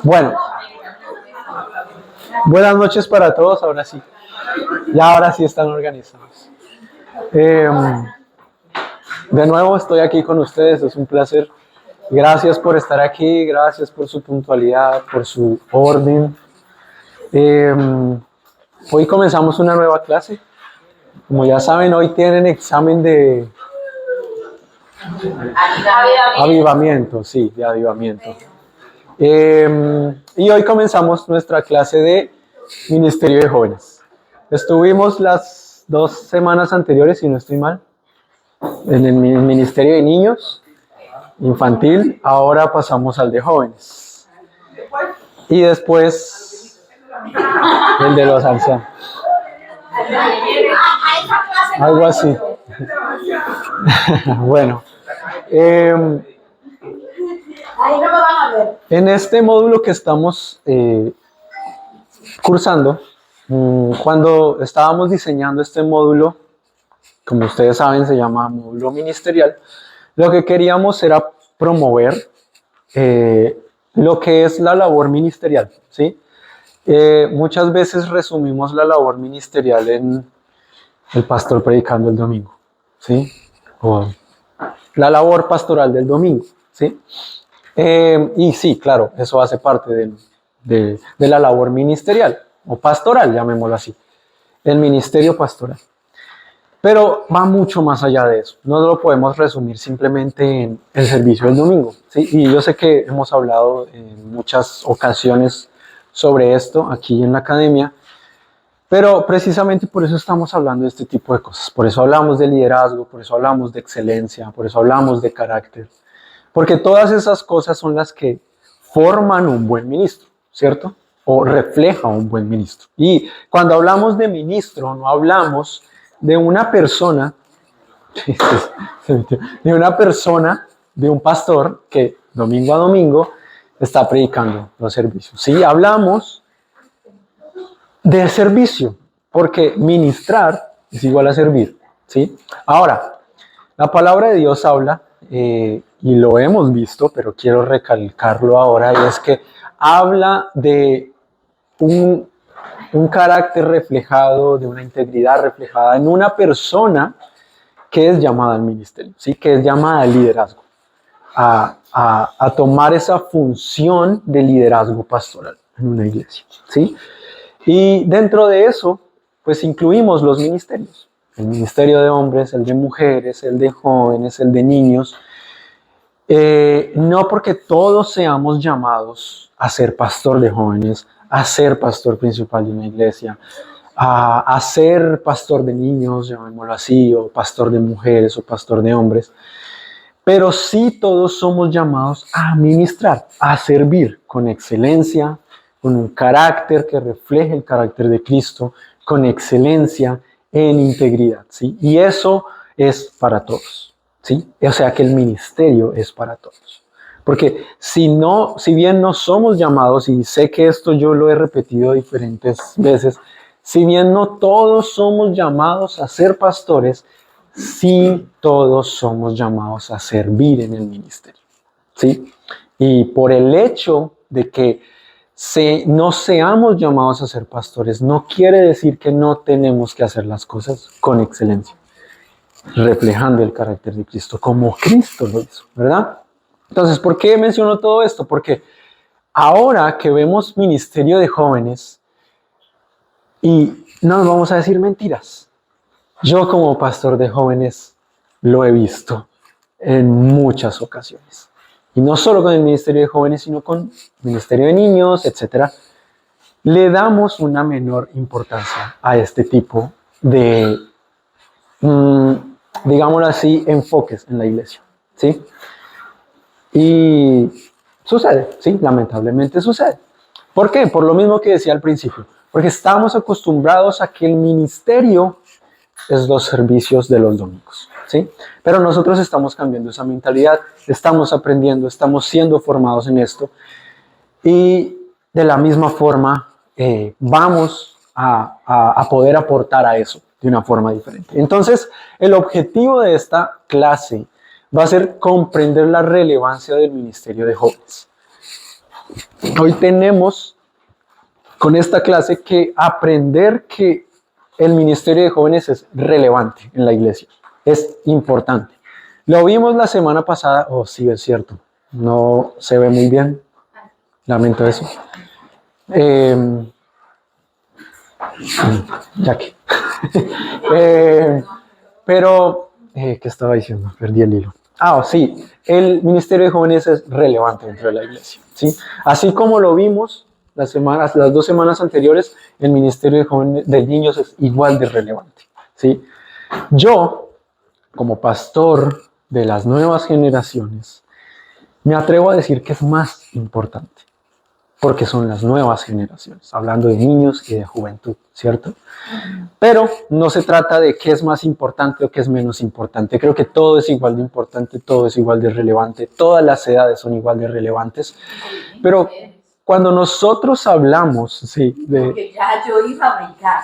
Bueno, buenas noches para todos, ahora sí. Ya ahora sí están organizados. De nuevo estoy aquí con ustedes, es un placer. Gracias por estar aquí, gracias por su puntualidad, por su orden. Hoy comenzamos una nueva clase. Como ya saben, hoy tienen examen de avivamiento, sí, de avivamiento. Y hoy comenzamos nuestra clase de Ministerio de Jóvenes. Estuvimos las 2 semanas anteriores, si no estoy mal, en el Ministerio de Niños, infantil. Ahora pasamos al de jóvenes. Y después el de los ancianos. Algo así. Bueno. En este módulo que estamos cursando, cuando estábamos diseñando este módulo, como ustedes saben, se llama módulo ministerial, lo que queríamos era promover lo que es la labor ministerial, ¿sí? Muchas veces resumimos la labor ministerial en el pastor predicando el domingo, ¿sí? O la labor pastoral del domingo, ¿sí? Y sí, claro, eso hace parte de la labor ministerial, o pastoral, llamémoslo así, el ministerio pastoral. Pero va mucho más allá de eso, no lo podemos resumir simplemente en el servicio del domingo, ¿sí? Y yo sé que hemos hablado en muchas ocasiones sobre esto aquí en la academia, pero precisamente por eso estamos hablando de este tipo de cosas, por eso hablamos de liderazgo, por eso hablamos de excelencia, por eso hablamos de carácter. Porque todas esas cosas son las que forman un buen ministro, ¿cierto? O refleja un buen ministro. Y cuando hablamos de ministro, no hablamos de una persona, de un pastor que domingo a domingo está predicando los servicios. Sí, hablamos de servicio, porque ministrar es igual a servir, ¿sí? Ahora, la palabra de Dios habla, y lo hemos visto, pero quiero recalcarlo ahora, y es que habla de un carácter reflejado, de una integridad reflejada en una persona que es llamada al ministerio, ¿sí? Que es llamada al liderazgo, a tomar esa función de liderazgo pastoral en una iglesia, ¿sí? Y dentro de eso, pues incluimos los ministerios. El ministerio de hombres, el de mujeres, el de jóvenes, el de niños. No porque todos seamos llamados a ser pastor de jóvenes, a ser pastor principal de una iglesia, a ser pastor de niños, llamémoslo así, o pastor de mujeres o pastor de hombres, pero sí todos somos llamados a ministrar, a servir con excelencia, con un carácter que refleje el carácter de Cristo, con excelencia, en integridad, ¿sí? Y eso es para todos, ¿sí? O sea que el ministerio es para todos. Porque si bien no somos llamados, y sé que esto yo lo he repetido diferentes veces, si bien no todos somos llamados a ser pastores, sí todos somos llamados a servir en el ministerio, ¿sí? Y por el hecho de que no seamos llamados a ser pastores, no quiere decir que no tenemos que hacer las cosas con excelencia, reflejando el carácter de Cristo, como Cristo lo hizo, ¿verdad? Entonces, ¿por qué menciono todo esto? Porque ahora que vemos ministerio de jóvenes, y no nos vamos a decir mentiras, yo como pastor de jóvenes lo he visto en muchas ocasiones. Y no solo con el ministerio de jóvenes, sino con el ministerio de niños, etc. Le damos una menor importancia a este tipo de, digámoslo así, enfoques en la iglesia, ¿sí? Y sucede, sí, lamentablemente sucede. ¿Por qué? Por lo mismo que decía al principio, porque estamos acostumbrados a que el ministerio es los servicios de los domingos, ¿sí? Pero nosotros estamos cambiando esa mentalidad, estamos aprendiendo, estamos siendo formados en esto, y de la misma forma vamos a poder aportar a eso de una forma diferente. Entonces, el objetivo de esta clase va a ser comprender la relevancia del ministerio de jóvenes. Hoy tenemos con esta clase que aprender que el ministerio de jóvenes es relevante en la iglesia, es importante. Lo vimos la semana pasada, oh sí, es cierto, no se ve muy bien, lamento eso. Ya que. Pero, ¿qué estaba diciendo? Perdí el hilo. Sí, el ministerio de jóvenes es relevante dentro de la iglesia, ¿sí? Así como lo vimos las 2 semanas anteriores, el ministerio de jóvenes, de niños es igual de relevante, ¿sí? Yo, como pastor de las nuevas generaciones, me atrevo a decir que es más importante, porque son las nuevas generaciones, hablando de niños y de juventud, ¿cierto? Pero no se trata de qué es más importante o qué es menos importante. Creo que todo es igual de importante, todo es igual de relevante, todas las edades son igual de relevantes. Pero cuando nosotros hablamos, sí, de... Porque ya yo iba a brincar.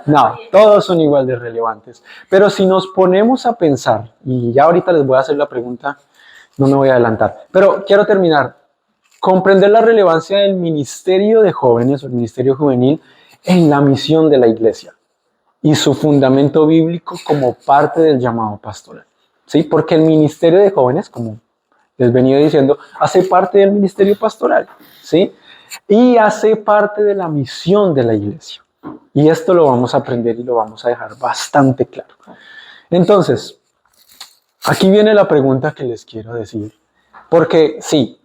No, todos son igual de relevantes. Pero si nos ponemos a pensar, y ya ahorita les voy a hacer la pregunta, no me voy a adelantar, pero quiero terminar. Comprender la relevancia del ministerio de jóvenes o el ministerio juvenil en la misión de la iglesia y su fundamento bíblico como parte del llamado pastoral. ¿Sí? Porque el ministerio de jóvenes, como les venía diciendo, hace parte del ministerio pastoral. ¿Sí? Y hace parte de la misión de la iglesia. Y esto lo vamos a aprender y lo vamos a dejar bastante claro. Entonces, aquí viene la pregunta que les quiero decir. Porque sí,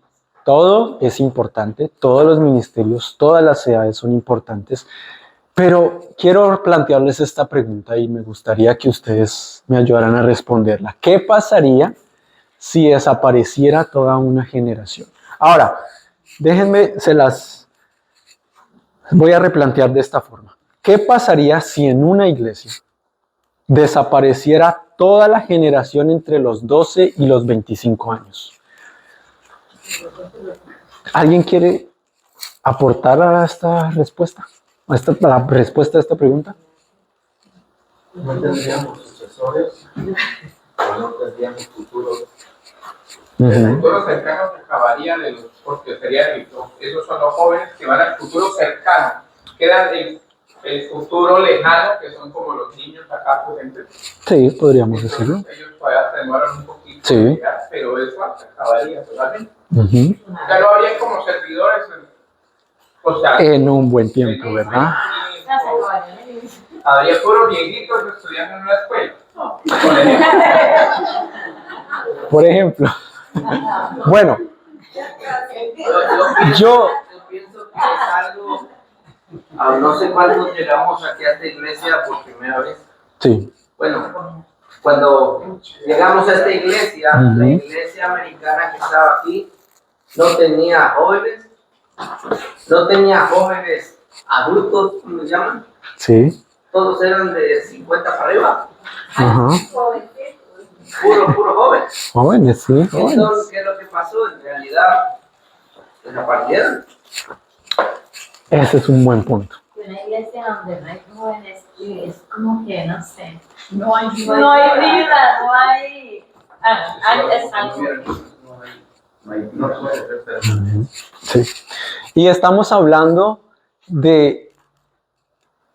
todo es importante, todos los ministerios, todas las edades son importantes, pero quiero plantearles esta pregunta y me gustaría que ustedes me ayudaran a responderla. ¿Qué pasaría si desapareciera toda una generación? Ahora, déjenme, se las voy a replantear de esta forma. ¿Qué pasaría si en una iglesia desapareciera toda la generación entre los 12 y los 25 años? ¿Alguien quiere aportar a esta respuesta? ¿A la respuesta a esta pregunta? No tendríamos sucesores, no tendríamos futuro. El futuro cercano se acabaría porque esos son los jóvenes que van al futuro cercano. Queda el futuro lejano, que son como los niños acá, por ejemplo. Sí, podríamos decirlo. Ellos todavía se demoran un poquito, sí. Pero eso se acabaría totalmente. O sea, no habría como servidores, o sea, en un buen tiempo, ¿verdad? Habría puros viejitos estudiando en una escuela. Por ejemplo. Bueno, yo pienso que es algo, no sé cuándo llegamos aquí a esta iglesia por primera vez. Sí. Bueno, cuando llegamos a esta iglesia, la iglesia americana que estaba aquí no tenía jóvenes adultos, ¿cómo se llaman? Sí. Todos eran de 50 para arriba. Ajá. Puro joven. Jóvenes, sí. Jóvenes. Entonces, ¿qué es lo que pasó? En realidad, desaparecieron. Ese es un buen punto. Una iglesia donde no hay jóvenes, es como que, no sé. No hay vida. No hay vida, no hay. Es algo. No puede ser. Sí. Y estamos hablando de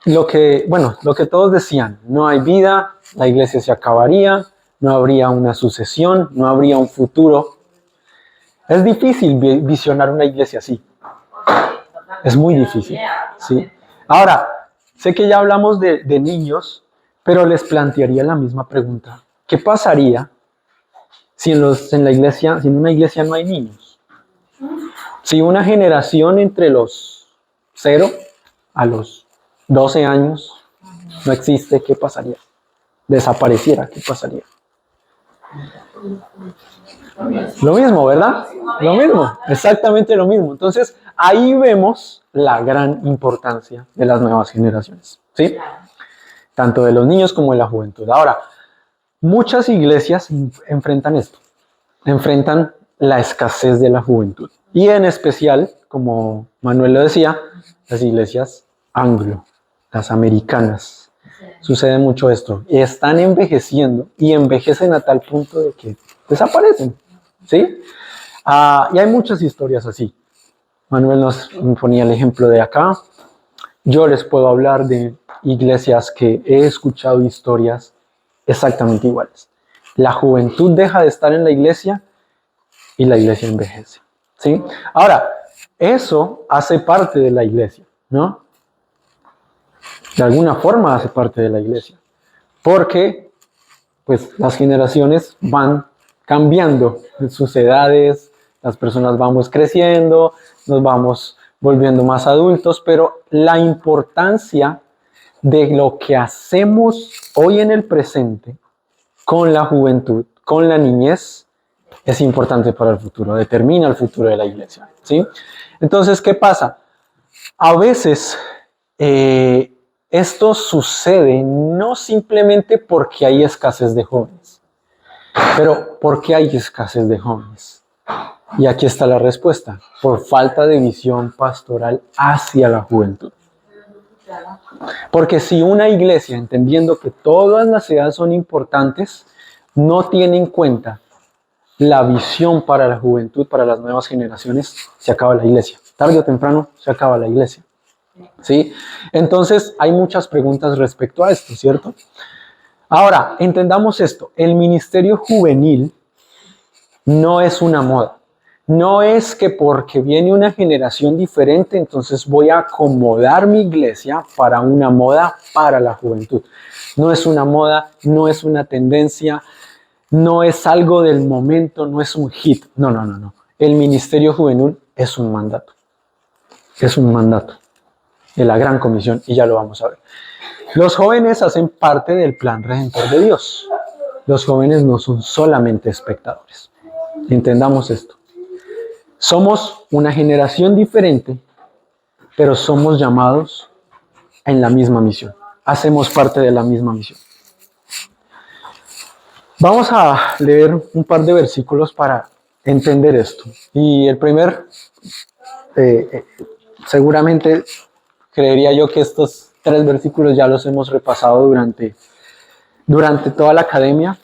lo que todos decían, no hay vida, la iglesia se acabaría, no habría una sucesión, no habría un futuro. Es difícil visionar una iglesia así. Es muy difícil. ¿Sí? Ahora, sé que ya hablamos de niños, pero les plantearía la misma pregunta. ¿Qué pasaría si en una iglesia no hay niños? Si una generación entre los 0 a los 12 años no existe, ¿qué pasaría? Desapareciera, ¿qué pasaría? Lo mismo, ¿verdad? Lo mismo, exactamente lo mismo. Entonces, ahí vemos la gran importancia de las nuevas generaciones, ¿sí? Tanto de los niños como de la juventud. Ahora, muchas iglesias enfrentan esto, enfrentan la escasez de la juventud. Y en especial, como Manuel lo decía, las iglesias anglo, las americanas. Sucede mucho esto. Y están envejeciendo y envejecen a tal punto de que desaparecen. ¿Sí? Y hay muchas historias así. Manuel nos ponía el ejemplo de acá. Yo les puedo hablar de iglesias que he escuchado historias exactamente iguales. La juventud deja de estar en la iglesia y la iglesia envejece, ¿sí? Ahora, eso hace parte de la iglesia, ¿no? De alguna forma hace parte de la iglesia, porque pues las generaciones van cambiando en sus edades, las personas vamos creciendo, nos vamos volviendo más adultos, pero la importancia de lo que hacemos hoy en el presente con la juventud, con la niñez, es importante para el futuro, determina el futuro de la iglesia, ¿sí? Entonces, ¿qué pasa? A veces esto sucede no simplemente porque hay escasez de jóvenes, pero ¿por qué hay escasez de jóvenes? Y aquí está la respuesta: por falta de visión pastoral hacia la juventud. Porque si una iglesia, entendiendo que todas las edades son importantes, no tiene en cuenta la visión para la juventud, para las nuevas generaciones, se acaba la iglesia. Tarde o temprano se acaba la iglesia, ¿sí? Entonces hay muchas preguntas respecto a esto, ¿cierto? Ahora, entendamos esto: el ministerio juvenil no es una moda. No es que porque viene una generación diferente, entonces voy a acomodar mi iglesia para una moda para la juventud. No es una moda, no es una tendencia, no es algo del momento, no es un hit. No, no, no, no. El ministerio juvenil es un mandato. Es un mandato de la Gran Comisión, y ya lo vamos a ver. Los jóvenes hacen parte del plan redentor de Dios. Los jóvenes no son solamente espectadores. Entendamos esto. Somos una generación diferente, pero somos llamados en la misma misión. Hacemos parte de la misma misión. Vamos a leer un par de versículos para entender esto. Y el primer, seguramente creería yo que estos 3 versículos ya los hemos repasado durante toda la academia.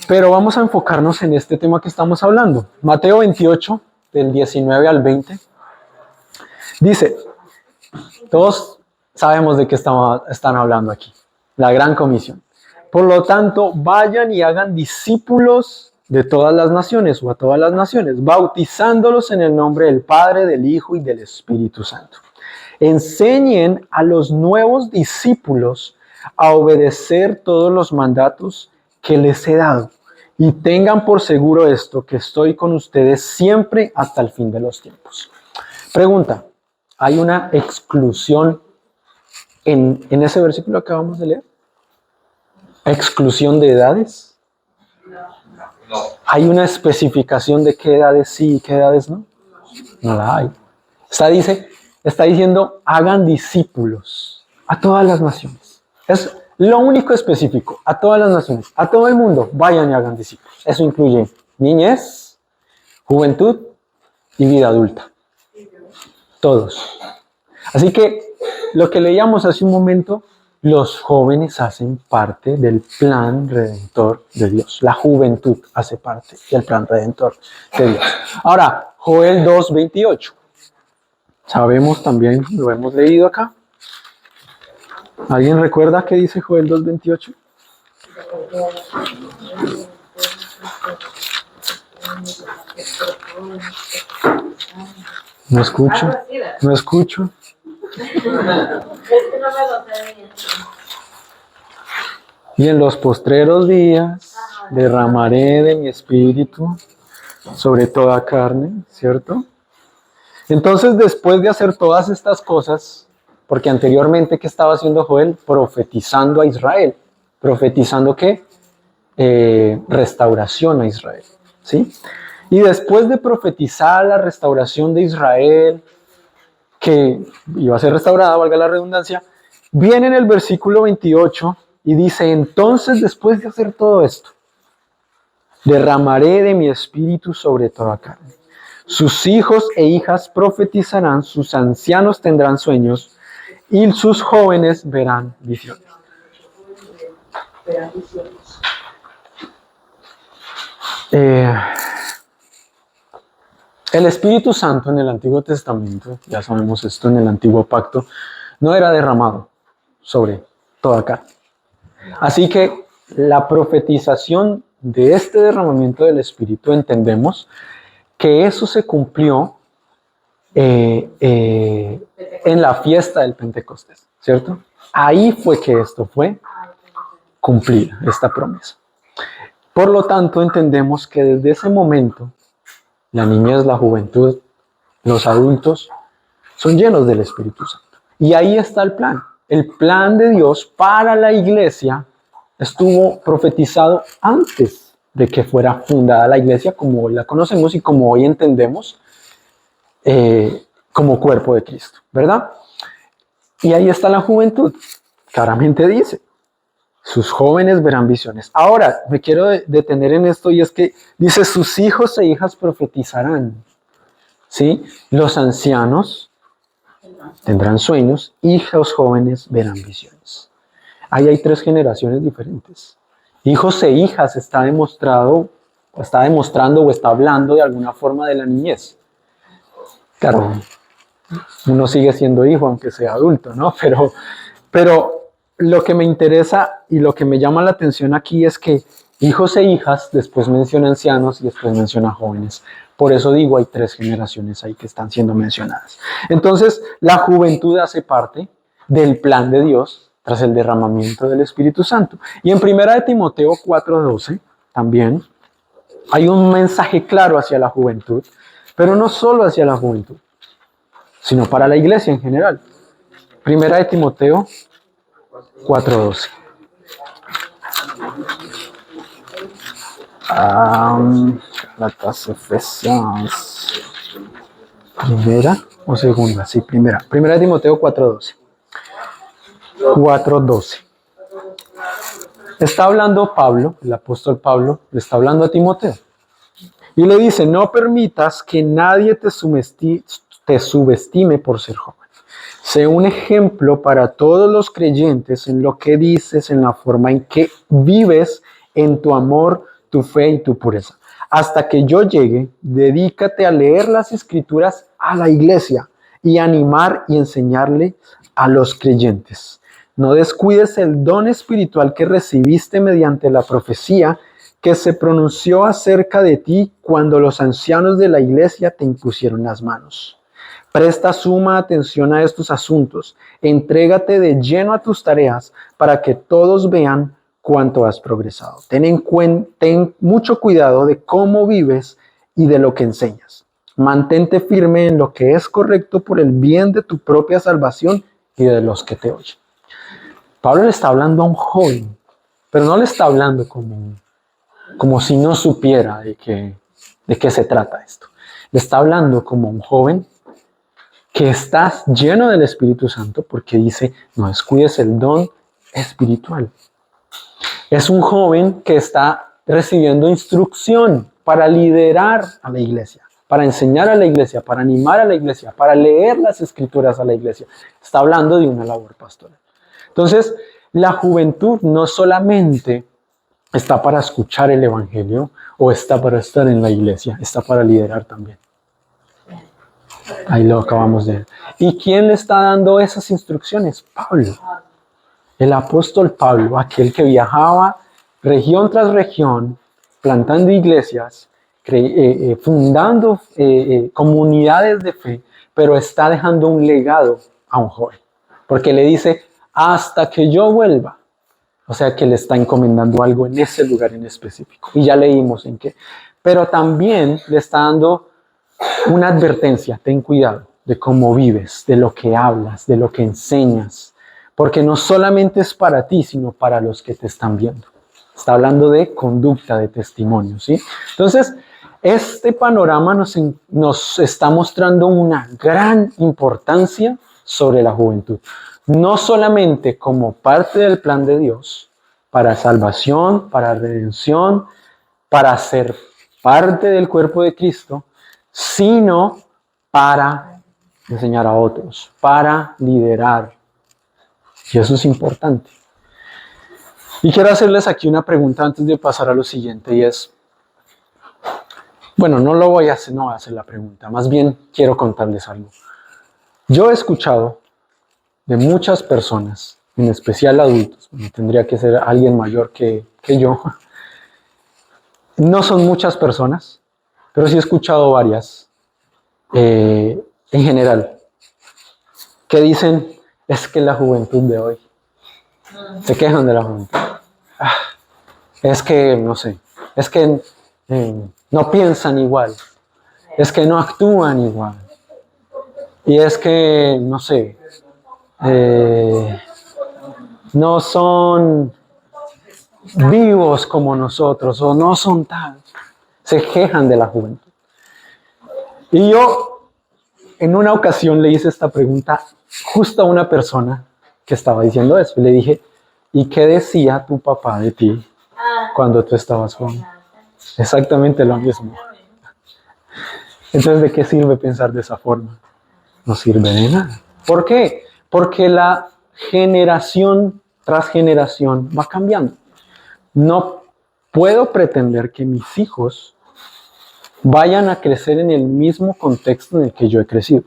Pero vamos a enfocarnos en este tema que estamos hablando. Mateo 28, del 19 al 20, dice, todos sabemos de qué están hablando aquí, la Gran Comisión. Por lo tanto, vayan y hagan discípulos de todas las naciones, o a todas las naciones, bautizándolos en el nombre del Padre, del Hijo y del Espíritu Santo. Enseñen a los nuevos discípulos a obedecer todos los mandatos que les he dado. Y tengan por seguro esto, que estoy con ustedes siempre hasta el fin de los tiempos. Pregunta: ¿hay una exclusión en ese versículo que acabamos de leer? ¿Exclusión de edades? No. ¿Hay una especificación de qué edades sí y qué edades no? No la hay. Está diciendo, hagan discípulos a todas las naciones. Es lo único específico: a todas las naciones, a todo el mundo, vayan y hagan discípulos. Eso incluye niñez, juventud y vida adulta. Todos. Así que lo que leíamos hace un momento, los jóvenes hacen parte del plan redentor de Dios. La juventud hace parte del plan redentor de Dios. Ahora, Joel 2:28. Sabemos también, lo hemos leído acá. ¿Alguien recuerda qué dice Joel 2:28? No escucho, Algo así, ¿verdad? no escucho. Es que no me lo sé bien. Y en los postreros días derramaré de mi espíritu sobre toda carne, ¿cierto? Entonces, después de hacer todas estas cosas, porque anteriormente, ¿qué estaba haciendo Joel? Profetizando a Israel. ¿Profetizando qué? Restauración a Israel, ¿sí? Y después de profetizar la restauración de Israel, que iba a ser restaurada, valga la redundancia, viene en el versículo 28 y dice: entonces, después de hacer todo esto, derramaré de mi espíritu sobre toda carne. Sus hijos e hijas profetizarán, sus ancianos tendrán sueños y sus jóvenes verán visiones. El Espíritu Santo en el Antiguo Testamento, ya sabemos esto en el Antiguo Pacto, no era derramado sobre toda carne. Así que la profetización de este derramamiento del Espíritu, entendemos que eso se cumplió en la fiesta del Pentecostés, ¿cierto? Ahí fue que esto fue cumplida, esta promesa. Por lo tanto, entendemos que desde ese momento, la niñez, la juventud, los adultos, son llenos del Espíritu Santo. Y ahí está el plan. El plan de Dios para la iglesia estuvo profetizado antes de que fuera fundada la iglesia como hoy la conocemos y como hoy entendemos como cuerpo de Cristo, ¿verdad? Y ahí está la juventud. Claramente dice, sus jóvenes verán visiones. Ahora, me quiero detener en esto y es que dice, sus hijos e hijas profetizarán. ¿Sí? Los ancianos tendrán sueños y los jóvenes verán visiones. Ahí hay 3 generaciones diferentes. Hijos e hijas está demostrando o está hablando de alguna forma de la niñez. Claro, uno sigue siendo hijo aunque sea adulto, ¿no? Pero lo que me interesa y lo que me llama la atención aquí es que hijos e hijas, después menciona ancianos y después menciona jóvenes. Por eso digo, hay 3 generaciones ahí que están siendo mencionadas. Entonces, la juventud hace parte del plan de Dios tras el derramamiento del Espíritu Santo. Y en 1 Timoteo 4:12 también hay un mensaje claro hacia la juventud, pero no solo hacia la juventud, sino para la iglesia en general. 1 Timoteo 4:12. Gálatas, Efesios. ¿Primera o segunda? Sí, primera. 1 Timoteo 4:12. 4:12. Está hablando Pablo, el apóstol Pablo, le está hablando a Timoteo. Y le dice, no permitas que nadie te subestime por ser joven. Sé un ejemplo para todos los creyentes en lo que dices, en la forma en que vives, en tu amor, tu fe y tu pureza. Hasta que yo llegue, dedícate a leer las Escrituras a la iglesia y animar y enseñarle a los creyentes. No descuides el don espiritual que recibiste mediante la profecía que se pronunció acerca de ti cuando los ancianos de la iglesia te impusieron las manos. Presta suma atención a estos asuntos. Entrégate de lleno a tus tareas para que todos vean cuánto has progresado. Ten mucho cuidado de cómo vives y de lo que enseñas. Mantente firme en lo que es correcto por el bien de tu propia salvación y de los que te oyen. Pablo le está hablando a un joven, pero no le está hablando como si no supiera de qué se trata esto. Le está hablando como un joven que está lleno del Espíritu Santo porque dice, no descuides el don espiritual. Es un joven que está recibiendo instrucción para liderar a la iglesia, para enseñar a la iglesia, para animar a la iglesia, para leer las Escrituras a la iglesia. Está hablando de una labor pastoral. Entonces, la juventud no solamente está para escuchar el Evangelio o está para estar en la iglesia, está para liderar también. Ahí lo acabamos de ver. ¿Y quién le está dando esas instrucciones? Pablo. El apóstol Pablo, aquel que viajaba región tras región, plantando iglesias, fundando comunidades de fe, pero está dejando un legado a un joven. Porque le dice, hasta que yo vuelva. O sea que le está encomendando algo en ese lugar en específico. Y ya leímos en qué. Pero también le está dando una advertencia. Ten cuidado de cómo vives, de lo que hablas, de lo que enseñas. Porque no solamente es para ti, sino para los que te están viendo. Está hablando de conducta, de testimonio, ¿sí? Entonces, este panorama nos está mostrando una gran importancia sobre la juventud. No solamente como parte del plan de Dios, para salvación, para redención, para ser parte del cuerpo de Cristo, sino para enseñar a otros, para liderar. Y eso es importante. Y quiero hacerles aquí una pregunta antes de pasar a lo siguiente, y es, Bueno, no lo voy a hacer, no voy a hacer la pregunta, más bien quiero contarles algo. Yo he escuchado de muchas personas, en especial adultos, tendría que ser alguien mayor que yo, no son muchas personas, pero sí he escuchado varias, en general, que dicen, es que la juventud de hoy, se quejan de la juventud. Ah, es que, no sé, es que no piensan igual, es que no actúan igual, y es que, no sé, no son vivos como nosotros, o no son tal, se quejan de la juventud. Y yo, en una ocasión le hice esta pregunta justo a una persona que estaba diciendo eso, y le dije, ¿y qué decía tu papá de ti cuando tú estabas joven? Exactamente lo mismo. Entonces, ¿de qué sirve pensar de esa forma? No sirve de nada. ¿Por qué? Porque la generación tras generación va cambiando. No puedo pretender que mis hijos vayan a crecer en el mismo contexto en el que yo he crecido.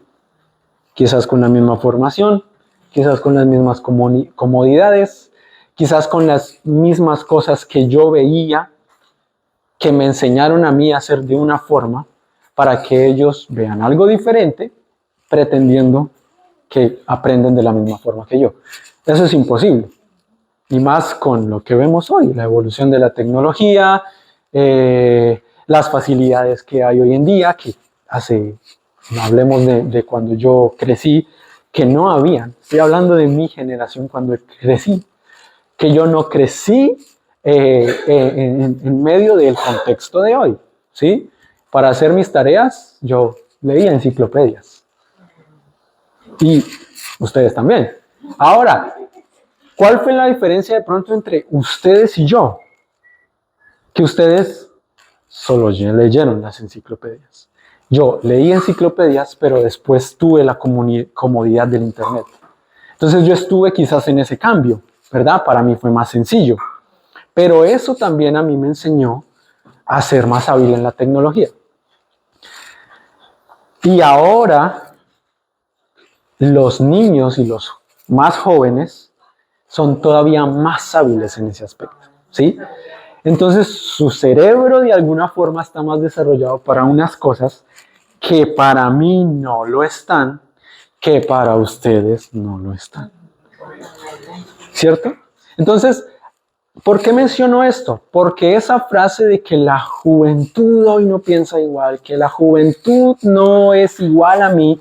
Quizás con la misma formación, quizás con las mismas comodidades, quizás con las mismas cosas que yo veía, que me enseñaron a mí a hacer de una forma, para que ellos vean algo diferente, pretendiendo que aprenden de la misma forma que yo. Eso es imposible. Y más con lo que vemos hoy, la evolución de la tecnología, las facilidades que hay hoy en día, que hablemos de cuando yo crecí, que no habían. Estoy hablando de mi generación cuando crecí, que yo no crecí en medio del contexto de hoy, ¿sí? Para hacer mis tareas, yo leía enciclopedias. Y ustedes también. Ahora, ¿cuál fue la diferencia de pronto entre ustedes y yo? Que ustedes solo leyeron las enciclopedias. Yo leí enciclopedias, pero después tuve la comodidad del Internet. Entonces yo estuve quizás en ese cambio, ¿verdad? Para mí fue más sencillo. Pero eso también a mí me enseñó a ser más hábil en la tecnología. Y ahora los niños y los más jóvenes son todavía más hábiles en ese aspecto, ¿sí? Entonces su cerebro de alguna forma está más desarrollado para unas cosas que para mí no lo están, que para ustedes no lo están. ¿Cierto? Entonces, ¿por qué menciono esto? Porque esa frase de que la juventud hoy no piensa igual, que la juventud no es igual a mí,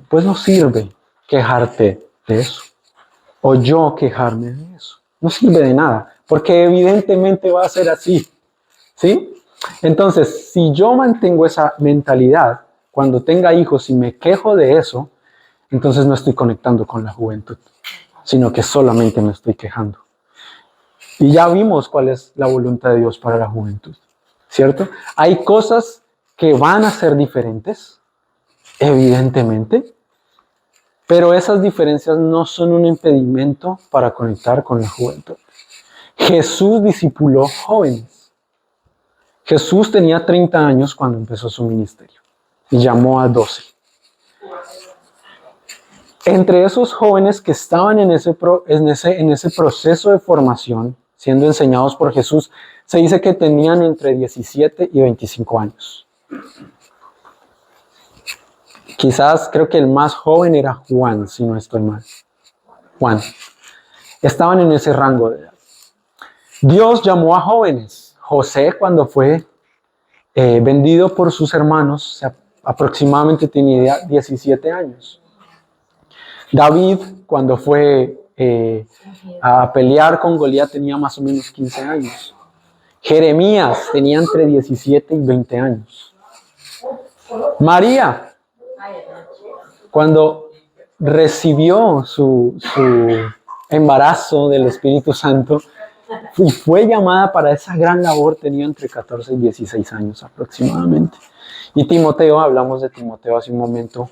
pues no sirve quejarte de eso. O yo quejarme de eso. No sirve de nada, porque evidentemente va a ser así. ¿Sí? Entonces, si yo mantengo esa mentalidad, cuando tenga hijos y me quejo de eso, entonces no estoy conectando con la juventud, sino que solamente me estoy quejando. Y ya vimos cuál es la voluntad de Dios para la juventud, ¿cierto? Hay cosas que van a ser diferentes, evidentemente, pero esas diferencias no son un impedimento para conectar con la juventud. Jesús discipuló jóvenes. Jesús tenía 30 años cuando empezó su ministerio y llamó a 12. Entre esos jóvenes que estaban en ese proceso de formación, siendo enseñados por Jesús, se dice que tenían entre 17 y 25 años. Quizás creo que el más joven era Juan, si no estoy mal. Juan. Estaban en ese rango de edad. Dios llamó a jóvenes. José, cuando fue vendido por sus hermanos, aproximadamente tenía 17 años. David, cuando fue a pelear con Goliat, tenía más o menos 15 años. Jeremías tenía entre 17 y 20 años. María, cuando recibió su embarazo del Espíritu Santo y fue llamada para esa gran labor, tenía entre 14 y 16 años aproximadamente. Y Timoteo, hablamos de Timoteo hace un momento,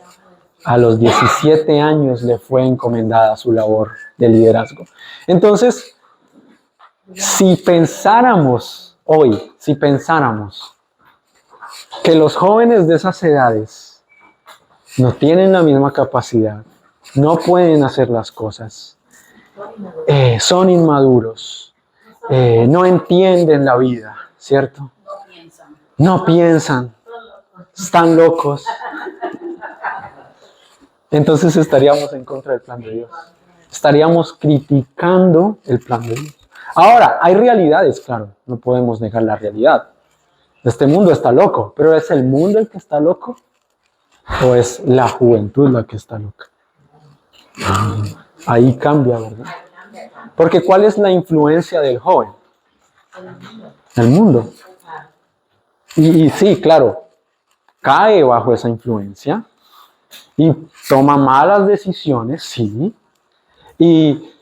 a los 17 años le fue encomendada su labor de liderazgo. Entonces, si pensáramos hoy, que los jóvenes de esas edades no tienen la misma capacidad, no pueden hacer las cosas, son inmaduros, no entienden la vida, ¿cierto? No piensan, están locos. Entonces estaríamos en contra del plan de Dios. Estaríamos criticando el plan de Dios. Ahora, hay realidades, claro, no podemos negar la realidad. Este mundo está loco, pero ¿es el mundo el que está loco? ¿O es la juventud la que está loca? Ahí cambia, ¿verdad? Porque ¿cuál es la influencia del joven? El mundo. Y sí, claro, cae bajo esa influencia y toma malas decisiones, sí, y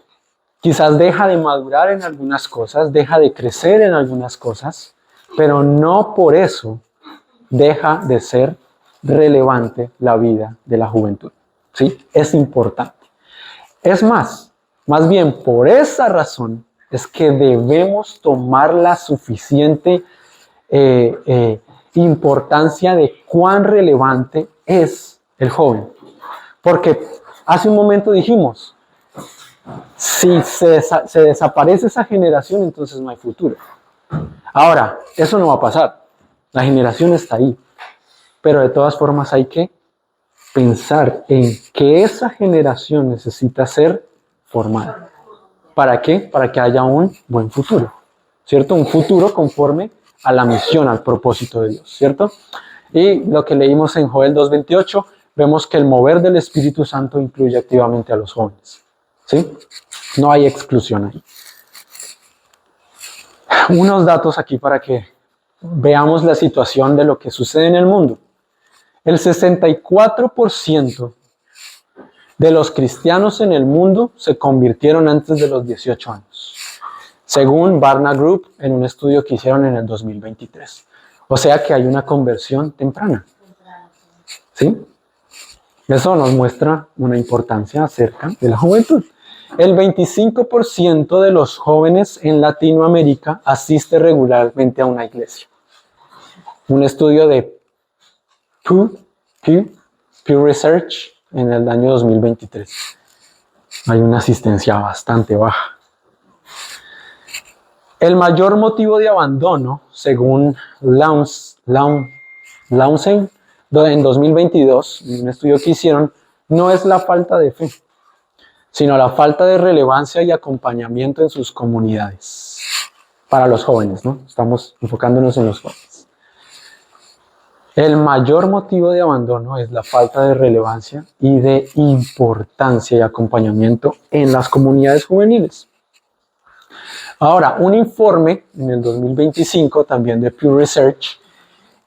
quizás deja de madurar en algunas cosas, deja de crecer en algunas cosas, pero no por eso deja de ser relevante la vida de la juventud, ¿sí? Es importante. Es más bien por esa razón es que debemos tomar la suficiente importancia de cuán relevante es el joven. Porque hace un momento dijimos, si se desaparece esa generación, entonces no hay futuro. Ahora, eso no va a pasar. La generación está ahí. Pero de todas formas hay que pensar en que esa generación necesita ser formada. ¿Para qué? Para que haya un buen futuro. ¿Cierto? Un futuro conforme a la misión, al propósito de Dios. ¿Cierto? Y lo que leímos en Joel 2:28, vemos que el mover del Espíritu Santo incluye activamente a los jóvenes. ¿Sí? No hay exclusión ahí. Unos datos aquí para que veamos la situación de lo que sucede en el mundo. El 64% de los cristianos en el mundo se convirtieron antes de los 18 años, según Barna Group en un estudio que hicieron en el 2023. O sea que hay una conversión temprana. ¿Sí? Eso nos muestra una importancia acerca de la juventud. El 25% de los jóvenes en Latinoamérica asiste regularmente a una iglesia. Un estudio de Pew Research en el año 2023. Hay una asistencia bastante baja. El mayor motivo de abandono, según Lausen, en 2022, en un estudio que hicieron, no es la falta de fe, sino la falta de relevancia y acompañamiento en sus comunidades. Para los jóvenes, ¿no? Estamos enfocándonos en los jóvenes. El mayor motivo de abandono es la falta de relevancia y de importancia y acompañamiento en las comunidades juveniles. Ahora, un informe en el 2025, también de Pew Research,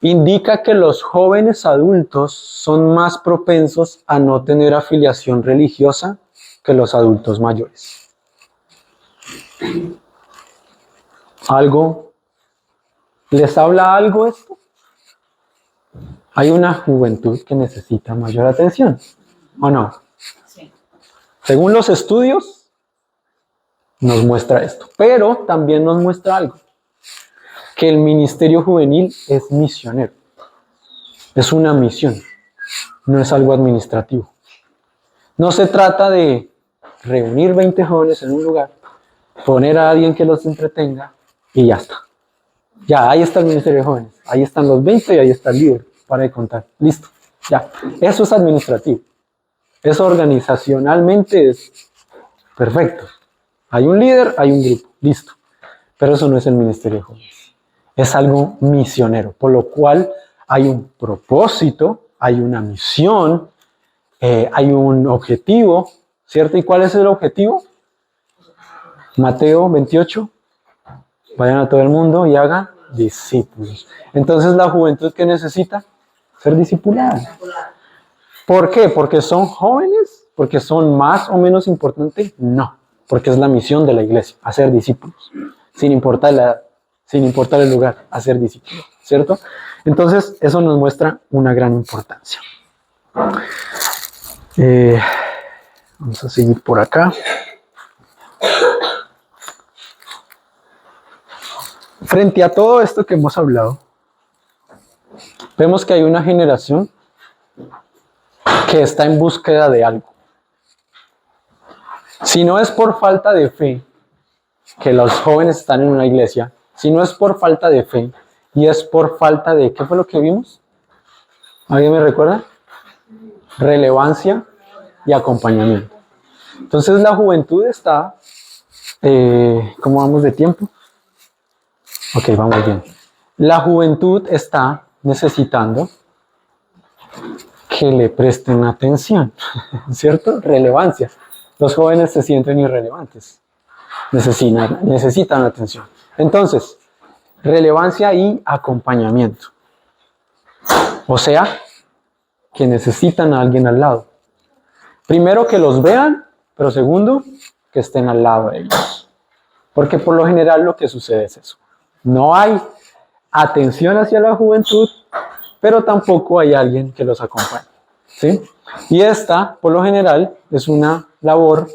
indica que los jóvenes adultos son más propensos a no tener afiliación religiosa que los adultos mayores. ¿Algo? ¿Les habla algo esto? Hay una juventud que necesita mayor atención, ¿o no? Sí. Según los estudios, nos muestra esto. Pero también nos muestra algo. Que el ministerio juvenil es misionero. Es una misión. No es algo administrativo. No se trata de reunir 20 jóvenes en un lugar, poner a alguien que los entretenga y ya está. Ya, ahí está el ministerio de jóvenes. Ahí están los 20 y ahí está el líder. Para de contar. Listo. Ya. Eso es administrativo. Eso organizacionalmente es perfecto. Hay un líder, hay un grupo. Listo. Pero eso no es el ministerio de jóvenes. Es algo misionero. Por lo cual hay un propósito, hay una misión, hay un objetivo. ¿Cierto? ¿Y cuál es el objetivo? Mateo 28. Vayan a todo el mundo y hagan discípulos. Entonces, ¿la juventud qué necesita? Ser discipulada. ¿Por qué? ¿Porque son jóvenes? ¿Porque son más o menos importantes? No, porque es la misión de la iglesia, hacer discípulos, sin importar la edad, sin importar el lugar, hacer discípulos, ¿cierto? Entonces, eso nos muestra una gran importancia. Vamos a seguir por acá. Frente a todo esto que hemos hablado, vemos que hay una generación que está en búsqueda de algo. Si no es por falta de fe que los jóvenes están en una iglesia, si no es por falta de fe y es por falta de, ¿qué fue lo que vimos? ¿Alguien me recuerda? Relevancia y acompañamiento. Entonces la juventud está, ¿cómo vamos de tiempo? Ok, vamos bien. La juventud está necesitando que le presten atención, ¿cierto? Relevancia. Los jóvenes se sienten irrelevantes, necesitan atención. Entonces, relevancia y acompañamiento. O sea, que necesitan a alguien al lado. Primero, que los vean, pero segundo, que estén al lado de ellos. Porque por lo general lo que sucede es eso. No hay atención hacia la juventud, pero tampoco hay alguien que los acompañe. ¿Sí? Y esta, por lo general, es una labor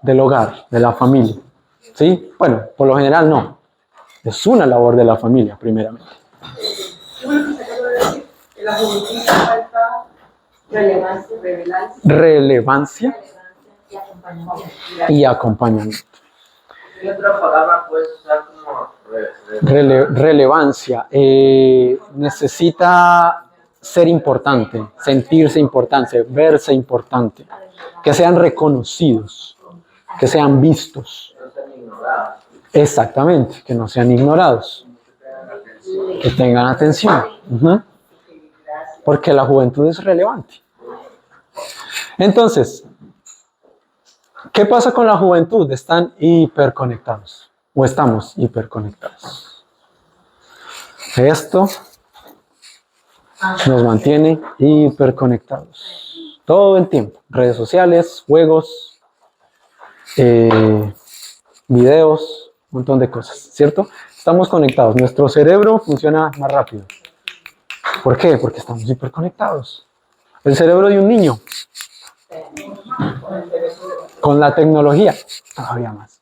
del hogar, de la familia. ¿Sí? Bueno, por lo general no. Es una labor de la familia, primeramente. La juventud falta Relevancia y acompañamiento. y acompañamiento. ¿Qué otra palabra puedes usar como Relevancia. Necesita ser importante, sentirse importante, verse importante, que sean reconocidos, que sean vistos. no sean ignorados? Exactamente, que no sean ignorados, que tengan atención. Ujú. Porque la juventud es relevante. Entonces, ¿qué pasa con la juventud? Están hiperconectados o estamos hiperconectados. Esto nos mantiene hiperconectados todo el tiempo. Redes sociales, juegos, videos, un montón de cosas, ¿cierto? Estamos conectados. Nuestro cerebro funciona más rápido. ¿Por qué? Porque estamos hiperconectados. El cerebro de un niño, con la tecnología, todavía más.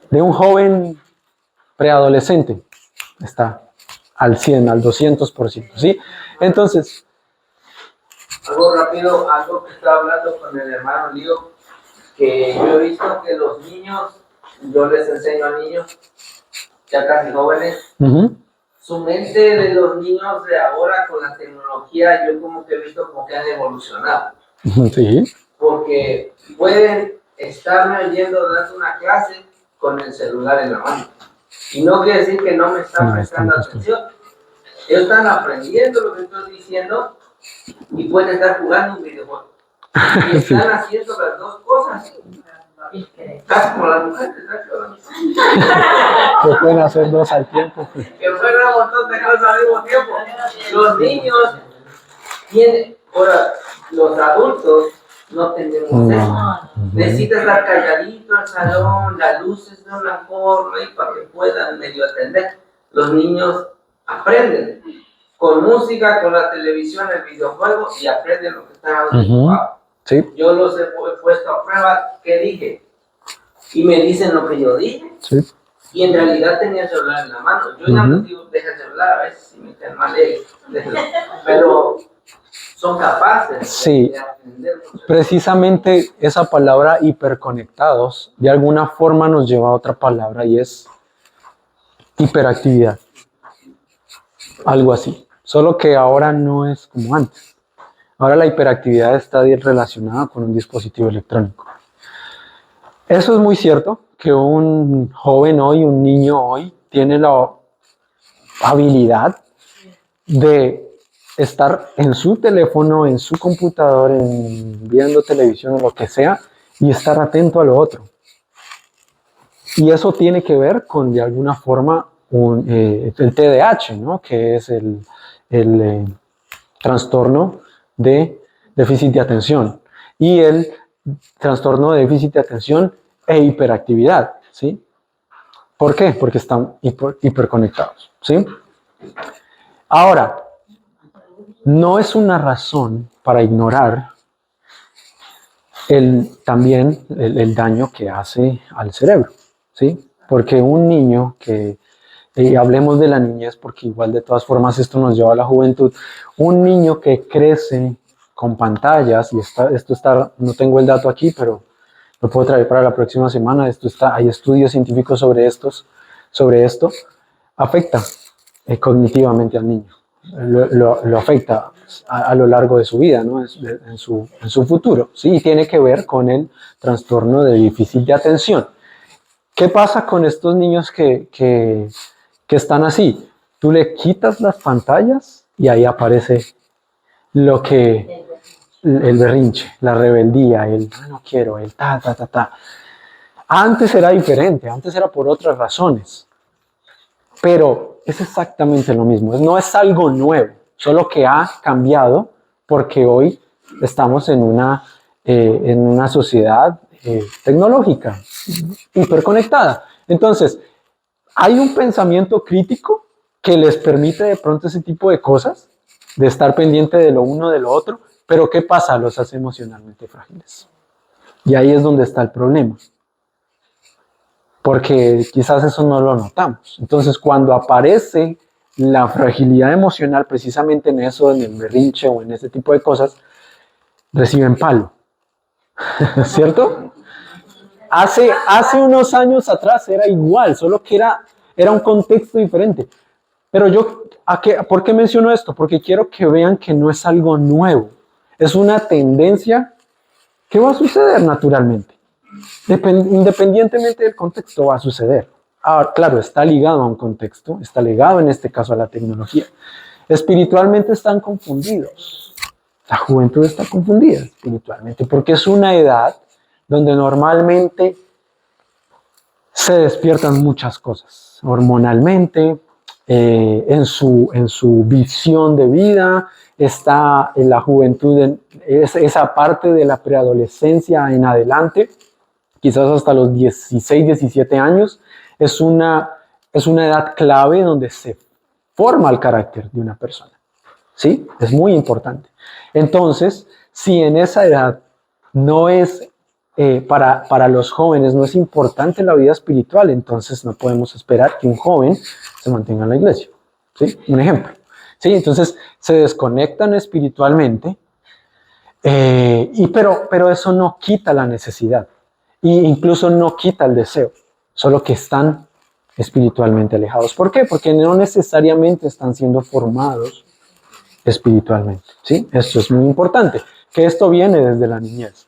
De un joven preadolescente, está al 100, al 200%, ¿sí? Entonces, Algo rápido, algo que estaba hablando con el hermano Lío, que yo he visto que los niños, yo les enseño a niños, ya casi jóvenes, su mente de los niños de ahora con la tecnología, yo como que he visto como que han evolucionado. sí, Porque pueden estarme oyendo dando una clase con el celular en la mano. Y no quiere decir que no me están prestando atención. Ellos están aprendiendo lo que estoy diciendo y pueden estar jugando un videojuego. Y están haciendo las dos cosas. Casi como las mujeres, ¿sabes? que pueden hacer dos al tiempo. Que fueron un montón de cosas al mismo tiempo. Los niños tienen, ahora, los adultos no tenemos eso. Necesita estar calladito el salón, las luces de una forma y para que puedan medio atender. Los niños aprenden con música, con la televisión, el videojuego y aprenden lo que están ocupados. Sí. Yo los he puesto a prueba, ¿qué dije? Y me dicen lo que yo dije. Sí. Y en realidad tenía el celular en la mano. Yo ya les digo, deja el celular, a veces si me quedan mal pero son capaces Sí. de aprender mucho. Precisamente esa palabra hiperconectados de alguna forma nos lleva a otra palabra y es hiperactividad. Algo así. Solo que ahora no es como antes. Ahora la hiperactividad está relacionada con un dispositivo electrónico. Eso es muy cierto, que un joven hoy, un niño hoy, tiene la habilidad de estar en su teléfono, en su computador, viendo televisión o lo que sea, y estar atento a lo otro. Y eso tiene que ver con, de alguna forma, el TDAH, ¿no? Que es el trastorno de déficit de atención y el trastorno de déficit de atención e hiperactividad, ¿sí? ¿Por qué? Porque están hiperconectados, ¿sí? Ahora, no es una razón para ignorar también el daño que hace al cerebro, ¿sí? Porque un niño que y hablemos de la niñez, porque igual de todas formas esto nos lleva a la juventud. Un niño que crece con pantallas, y esto está, no tengo el dato aquí, pero lo puedo traer para la próxima semana, hay estudios científicos sobre esto, afecta cognitivamente al niño, lo afecta a lo largo de su vida, ¿no? en su futuro, ¿sí? Y tiene que ver con el trastorno de déficit de atención. ¿Qué pasa con estos niños que están así? Tú le quitas las pantallas y ahí aparece el berrinche, la rebeldía, el no quiero, el ta. Antes era diferente, antes era por otras razones, pero es exactamente lo mismo, no es algo nuevo, solo que ha cambiado porque hoy estamos en una sociedad tecnológica, hiperconectada. Entonces, hay un pensamiento crítico que les permite de pronto ese tipo de cosas, de estar pendiente de lo uno, de lo otro, pero ¿qué pasa? Los hace emocionalmente frágiles. Y ahí es donde está el problema. Porque quizás eso no lo notamos. Entonces, cuando aparece la fragilidad emocional, precisamente en eso, en el berrinche o en ese tipo de cosas, reciben palo. ¿Cierto? Hace unos años atrás era igual, solo que era un contexto diferente. Pero ¿por qué menciono esto? Porque quiero que vean que no es algo nuevo. Es una tendencia que va a suceder naturalmente. Independientemente del contexto va a suceder. Ahora, claro, está ligado a un contexto, está ligado en este caso a la tecnología. Espiritualmente están confundidos. La juventud está confundida espiritualmente porque es una edad donde normalmente se despiertan muchas cosas, hormonalmente, en su visión de vida, está en la juventud, esa parte de la preadolescencia en adelante, quizás hasta los 16, 17 años, es una edad clave donde se forma el carácter de una persona. ¿Sí? Es muy importante. Entonces, si en esa edad no es, para los jóvenes, no es importante la vida espiritual, entonces no podemos esperar que un joven se mantenga en la iglesia. ¿Sí? Un ejemplo. ¿Sí? Entonces, se desconectan espiritualmente, pero eso no quita la necesidad. E incluso no quita el deseo, solo que están espiritualmente alejados. ¿Por qué? Porque no necesariamente están siendo formados espiritualmente. ¿Sí? Esto es muy importante, que esto viene desde la niñez.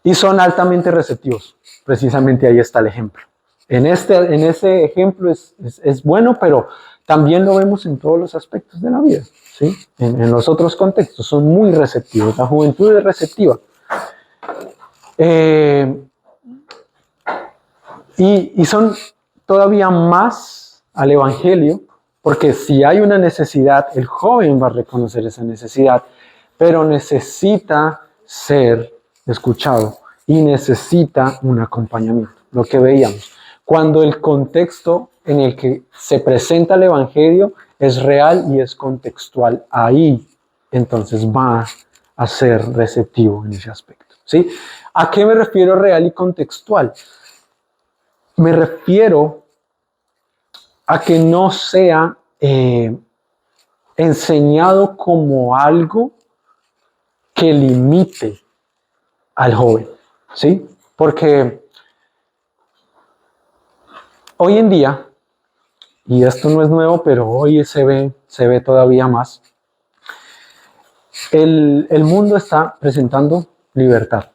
Y son altamente receptivos. Precisamente ahí está el ejemplo. En ese ejemplo es bueno, pero también lo vemos en todos los aspectos de la vida. ¿Sí? En los otros contextos son muy receptivos. La juventud es receptiva. Y son todavía más al evangelio, porque si hay una necesidad, el joven va a reconocer esa necesidad, pero necesita ser escuchado y necesita un acompañamiento. Lo que veíamos, cuando el contexto en el que se presenta el evangelio es real y es contextual, ahí entonces va a ser receptivo en ese aspecto. ¿Sí? ¿A qué me refiero real y contextual? Me refiero a que no sea enseñado como algo que limite al joven, ¿sí? Porque hoy en día, y esto no es nuevo, pero hoy se ve todavía más, el mundo está presentando libertad,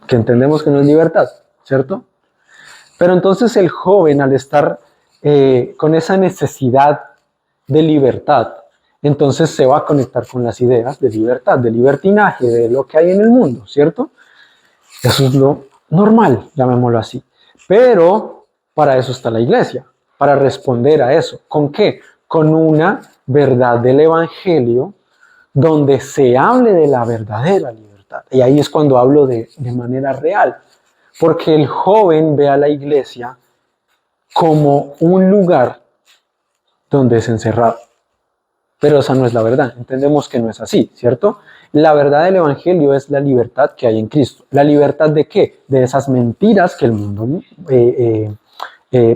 que entendemos que no es libertad, ¿cierto? Pero entonces el joven, al estar con esa necesidad de libertad, entonces se va a conectar con las ideas de libertad, de libertinaje, de lo que hay en el mundo, ¿cierto? Eso es lo normal, llamémoslo así. Pero para eso está la iglesia, para responder a eso. ¿Con qué? Con una verdad del evangelio donde se hable de la verdadera libertad. Y ahí es cuando hablo de manera real. Porque el joven ve a la iglesia como un lugar donde es encerrado. Pero esa no es la verdad. Entendemos que no es así, ¿cierto? La verdad del evangelio es la libertad que hay en Cristo. ¿La libertad de qué? De esas mentiras que el mundo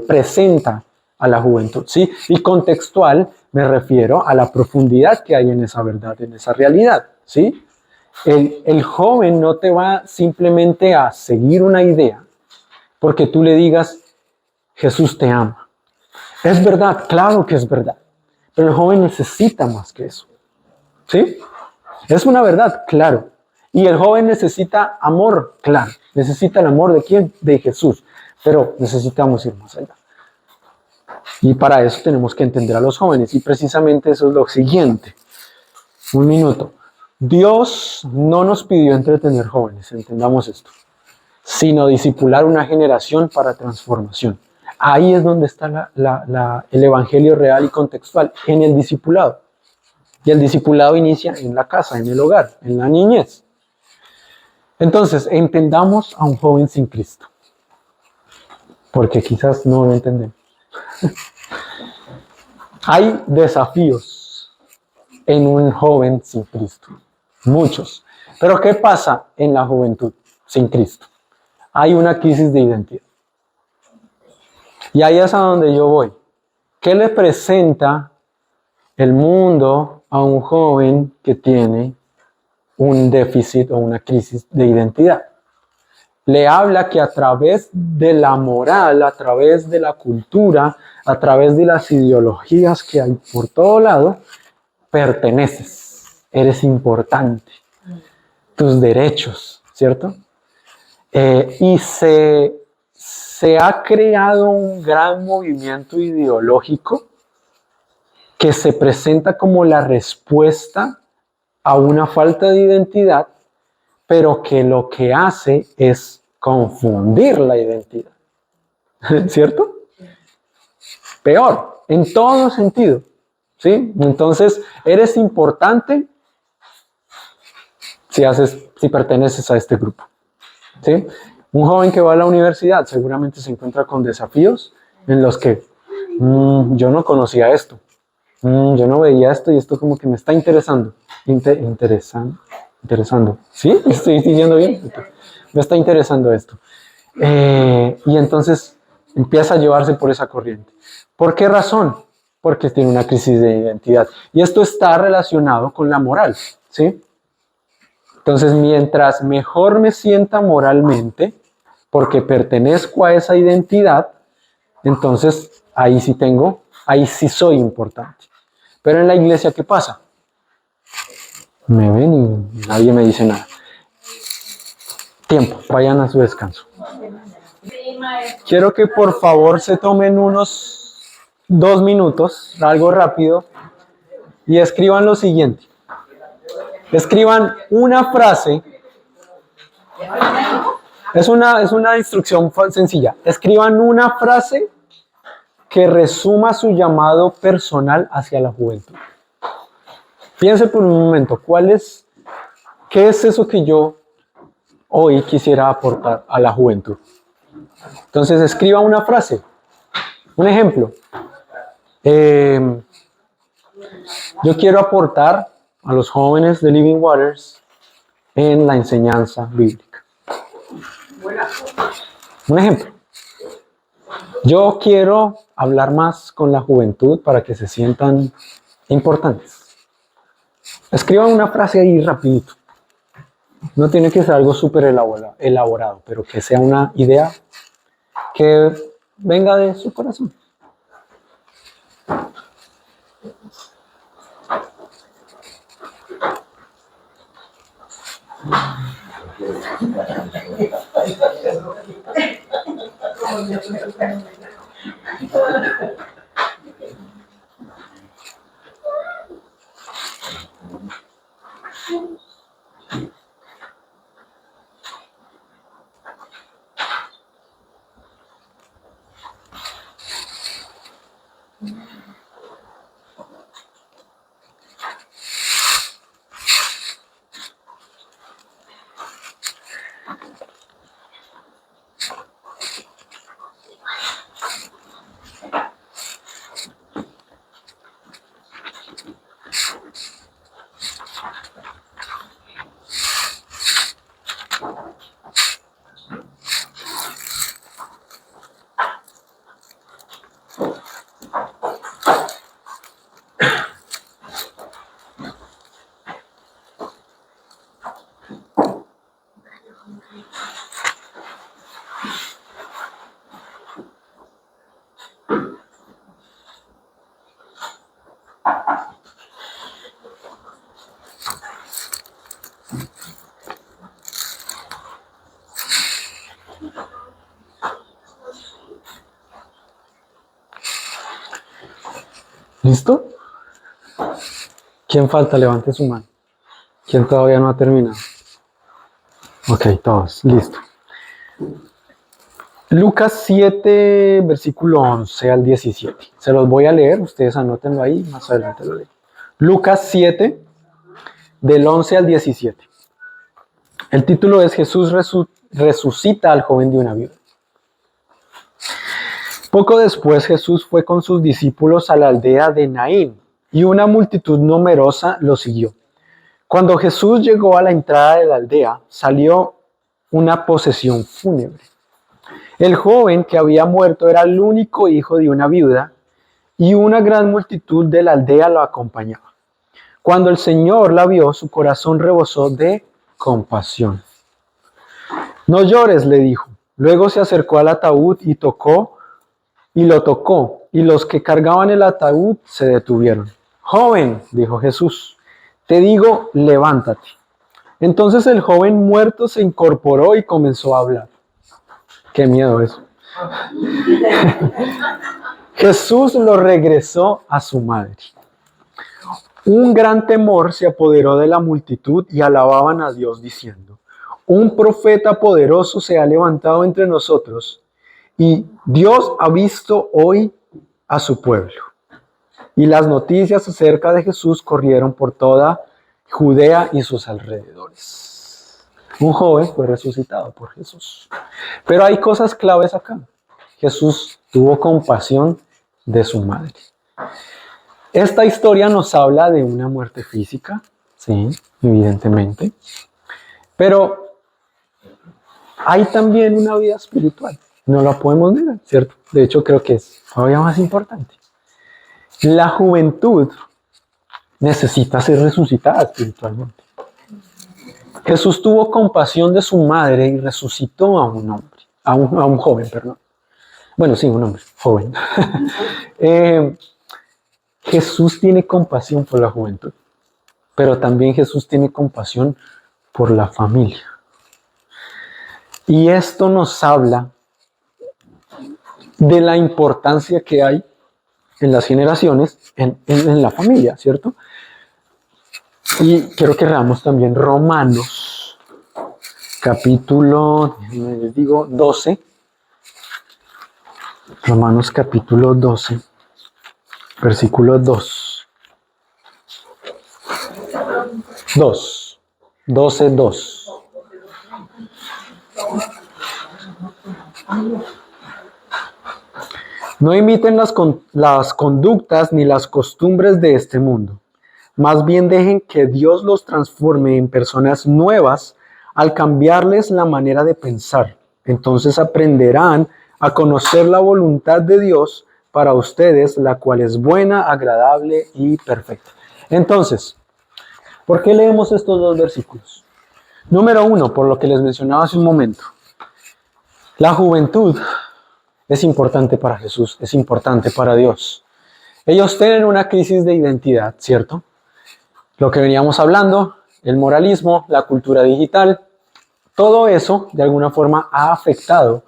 presenta a la juventud, ¿sí? Y contextual me refiero a la profundidad que hay en esa verdad, en esa realidad, ¿sí? El joven no te va simplemente a seguir una idea porque tú le digas, Jesús te ama. Es verdad, claro que es verdad, pero el joven necesita más que eso, ¿sí? Es una verdad, claro. Y el joven necesita amor, claro. Necesita el amor de quién? De Jesús. Pero necesitamos ir más allá. Y para eso tenemos que entender a los jóvenes. Y precisamente eso es lo siguiente. Un minuto. Dios no nos pidió entretener jóvenes, entendamos esto, sino discipular una generación para transformación. Ahí es donde está el evangelio real y contextual, en el discipulado. Y el discipulado inicia en la casa, en el hogar, en la niñez. Entonces, entendamos a un joven sin Cristo. Porque quizás no lo entendemos. Hay desafíos en un joven sin Cristo. Muchos. Pero ¿qué pasa en la juventud sin Cristo? Hay una crisis de identidad. Y ahí es a donde yo voy. ¿Qué le presenta el mundo a un joven que tiene un déficit o una crisis de identidad? Le habla que a través de la moral, a través de la cultura, a través de las ideologías que hay por todo lado, perteneces, eres importante, tus derechos, ¿cierto? Y se ha creado un gran movimiento ideológico que se presenta como la respuesta a una falta de identidad, pero que lo que hace es confundir la identidad. ¿Cierto? Peor, en todo sentido. ¿Sí? Entonces, eres importante si perteneces a este grupo. ¿Sí? Un joven que va a la universidad seguramente se encuentra con desafíos en los que yo no conocía esto. Yo no veía esto y esto como que me está interesando. Interesando. ¿Sí? ¿Estoy diciendo bien? Me está interesando esto. Y entonces empieza a llevarse por esa corriente. ¿Por qué razón? Porque tiene una crisis de identidad. Y esto está relacionado con la moral. ¿Sí? Entonces, mientras mejor me sienta moralmente, porque pertenezco a esa identidad, entonces ahí sí soy importante. Pero en la iglesia, ¿qué pasa? Me ven y nadie me dice nada. Tiempo, vayan a su descanso. Quiero que por favor se tomen unos 2 minutos, algo rápido, y escriban lo siguiente. Escriban una frase. Es una instrucción sencilla. Escriban una frase que resuma su llamado personal hacia la juventud. Piense por un momento, ¿qué es eso que yo hoy quisiera aportar a la juventud? Entonces escriba una frase, un ejemplo. Yo quiero aportar a los jóvenes de Living Waters en la enseñanza bíblica. Un ejemplo. Yo quiero hablar más con la juventud para que se sientan importantes. Escriban una frase ahí rapidito. No tiene que ser algo súper elaborado, pero que sea una idea que venga de su corazón. ¿Listo? ¿Quién falta? Levante su mano. ¿Quién todavía no ha terminado? Ok, todos, listo. Lucas 7, versículo 11 al 17. Se los voy a leer, ustedes anótenlo ahí, más adelante lo leo. Lucas 7, del 11 al 17. El título es Jesús resucita al joven de una viuda. Poco después Jesús fue con sus discípulos a la aldea de Naín y una multitud numerosa lo siguió. Cuando Jesús llegó a la entrada de la aldea, salió una procesión fúnebre. El joven que había muerto era el único hijo de una viuda y una gran multitud de la aldea lo acompañaba. Cuando el Señor la vio, su corazón rebosó de compasión. No llores, le dijo. Luego se acercó al ataúd y lo tocó, y los que cargaban el ataúd se detuvieron. Joven, dijo Jesús, te digo, levántate. Entonces el joven muerto se incorporó y comenzó a hablar. Qué miedo eso. Jesús lo regresó a su madre. Un gran temor se apoderó de la multitud y alababan a Dios diciendo, un profeta poderoso se ha levantado entre nosotros y Dios ha visto hoy a su pueblo. Y las noticias acerca de Jesús corrieron por toda Judea y sus alrededores. Un joven fue resucitado por Jesús. Pero hay cosas claves acá. Jesús tuvo compasión de su madre. Esta historia nos habla de una muerte física, sí, evidentemente. Pero hay también una vida espiritual. No la podemos negar, ¿cierto? De hecho, creo que es todavía más importante. La juventud necesita ser resucitada espiritualmente. Jesús tuvo compasión de su madre y resucitó a un hombre, a un joven, perdón. Bueno, sí, un hombre, joven. Jesús tiene compasión por la juventud, pero también Jesús tiene compasión por la familia. Y esto nos habla de la importancia que hay en las generaciones, en la familia, ¿cierto? Y quiero que leamos también Romanos, capítulo, les digo, 12. Romanos capítulo 12, versículo 2. 12:2. No imiten las conductas ni las costumbres de este mundo. Más bien dejen que Dios los transforme en personas nuevas al cambiarles la manera de pensar. Entonces aprenderán a conocer la voluntad de Dios para ustedes, la cual es buena, agradable y perfecta. Entonces, ¿por qué leemos estos dos versículos? Número 1, por lo que les mencionaba hace un momento. La juventud es importante para Jesús, es importante para Dios. Ellos tienen una crisis de identidad, ¿cierto? Lo que veníamos hablando, el moralismo, la cultura digital, todo eso de alguna forma ha afectado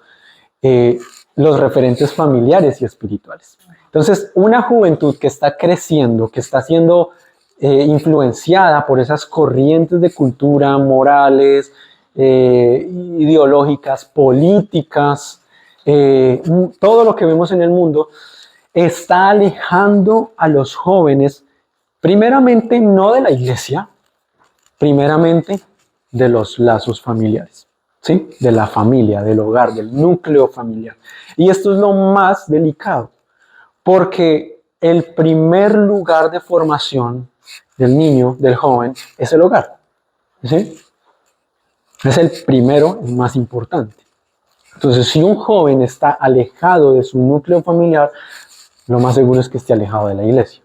los referentes familiares y espirituales. Entonces, una juventud que está creciendo, que está siendo influenciada por esas corrientes de cultura, morales, ideológicas, políticas, todo lo que vemos en el mundo, está alejando a los jóvenes, primeramente no de la iglesia, primeramente de los lazos familiares, ¿sí? De la familia, del hogar, del núcleo familiar. Y esto es lo más delicado, porque el primer lugar de formación del niño, del joven, es el hogar, ¿sí? Es el primero y más importante. Entonces, si un joven está alejado de su núcleo familiar, lo más seguro es que esté alejado de la iglesia,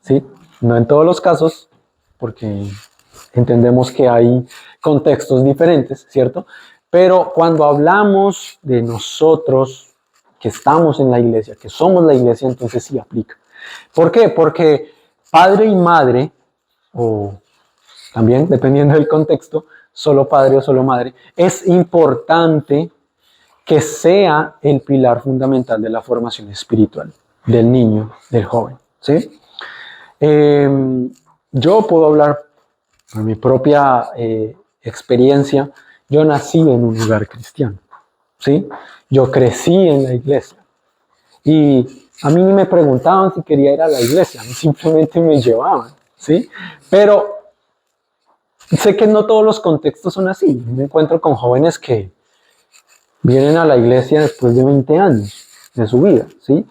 ¿sí? No en todos los casos, porque entendemos que hay contextos diferentes, ¿cierto? Pero cuando hablamos de nosotros que estamos en la iglesia, que somos la iglesia, entonces sí aplica. ¿Por qué? Porque padre y madre, o también dependiendo del contexto, solo padre o solo madre, es importante que sea el pilar fundamental de la formación espiritual del niño, del joven, ¿sí? Yo puedo hablar por mi propia experiencia. Yo nací en un hogar cristiano, ¿sí? Yo crecí en la iglesia y a mí ni me preguntaban si quería ir a la iglesia, a mí simplemente me llevaban, ¿sí? Pero sé que no todos los contextos son así. Me encuentro con jóvenes que vienen a la iglesia después de 20 años de su vida, ¿sí?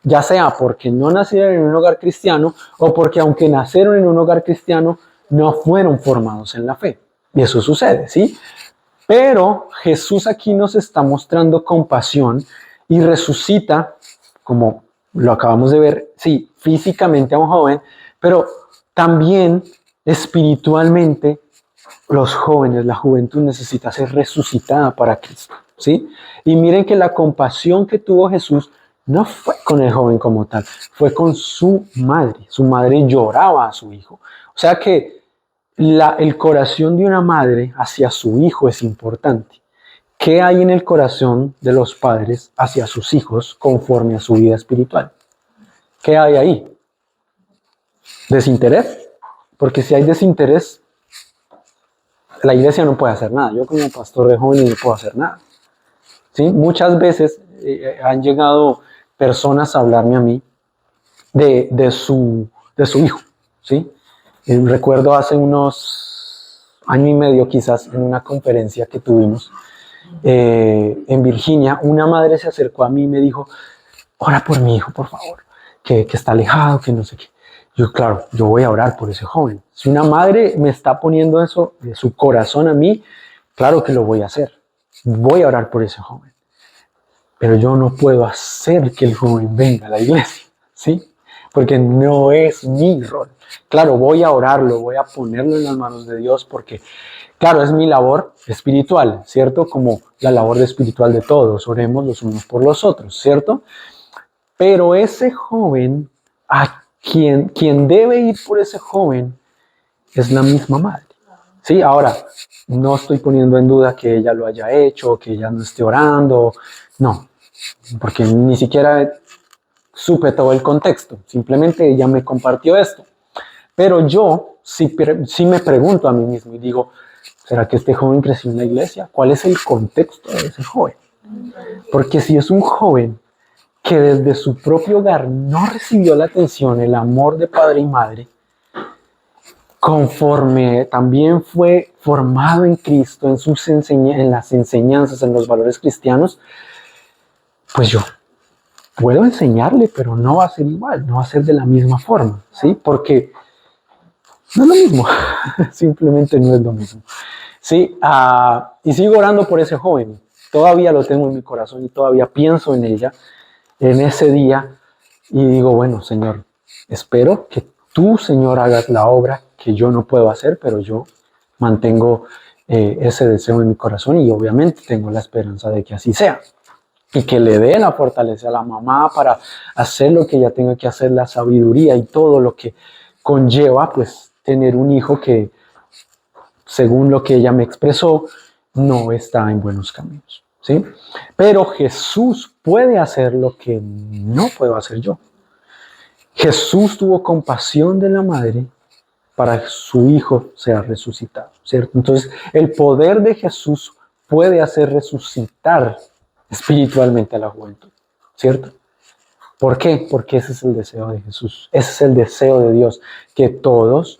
Ya sea porque no nacieron en un hogar cristiano o porque aunque nacieron en un hogar cristiano, no fueron formados en la fe. Y eso sucede, ¿sí? Pero Jesús aquí nos está mostrando compasión y resucita, como lo acabamos de ver, sí, físicamente a un joven, pero también espiritualmente los jóvenes, la juventud necesita ser resucitada para Cristo, ¿sí? Y miren que la compasión que tuvo Jesús no fue con el joven como tal, fue con su madre. Su madre lloraba a su hijo. O sea que el corazón de una madre hacia su hijo es importante. ¿Qué hay en el corazón de los padres hacia sus hijos conforme a su vida espiritual? ¿Qué hay ahí? ¿Desinterés? Porque si hay desinterés, la iglesia no puede hacer nada. Yo como pastor de jóvenes no puedo hacer nada. ¿Sí? Muchas veces han llegado personas a hablarme a mí de su hijo. ¿Sí? Recuerdo hace unos año y medio quizás en una conferencia que tuvimos en Virginia, una madre se acercó a mí y me dijo, ora por mi hijo, por favor, que está alejado, que no sé qué. Yo, claro, yo voy a orar por ese joven. Si una madre me está poniendo eso de su corazón a mí, claro que lo voy a hacer. Voy a orar por ese joven. Pero yo no puedo hacer que el joven venga a la iglesia, ¿sí? Porque no es mi rol. Claro, voy a orarlo, voy a ponerlo en las manos de Dios porque, claro, es mi labor espiritual, ¿cierto? Como la labor espiritual de todos. Oremos los unos por los otros, ¿cierto? Pero ese joven, quien debe ir por ese joven es la misma madre. ¿Sí? Ahora, no estoy poniendo en duda que ella lo haya hecho, que ella no esté orando, no, porque ni siquiera supe todo el contexto, simplemente ella me compartió esto. Pero yo sí me pregunto a mí mismo y digo, ¿será que este joven creció en la iglesia? ¿Cuál es el contexto de ese joven? Porque si es un joven que desde su propio hogar no recibió la atención, el amor de padre y madre, conforme también fue formado en Cristo, en las enseñanzas, en los valores cristianos, pues yo puedo enseñarle, pero no va a ser igual, no va a ser de la misma forma, ¿sí? Porque no es lo mismo, simplemente no es lo mismo, ¿sí? Y sigo orando por ese joven, todavía lo tengo en mi corazón y todavía pienso en ella, en ese día, y digo, bueno, Señor, espero que tú, Señor, hagas la obra que yo no puedo hacer, pero yo mantengo ese deseo en mi corazón y obviamente tengo la esperanza de que así sea. Y que le dé la fortaleza a la mamá para hacer lo que ella tenga que hacer, la sabiduría y todo lo que conlleva, pues, tener un hijo que, según lo que ella me expresó, no está en buenos caminos, ¿sí? Pero Jesús puede hacer lo que no puedo hacer yo. Jesús tuvo compasión de la madre para que su hijo sea resucitado, ¿cierto? Entonces, el poder de Jesús puede hacer resucitar espiritualmente a la juventud, ¿cierto? ¿Por qué? Porque ese es el deseo de Jesús, ese es el deseo de Dios, que todos,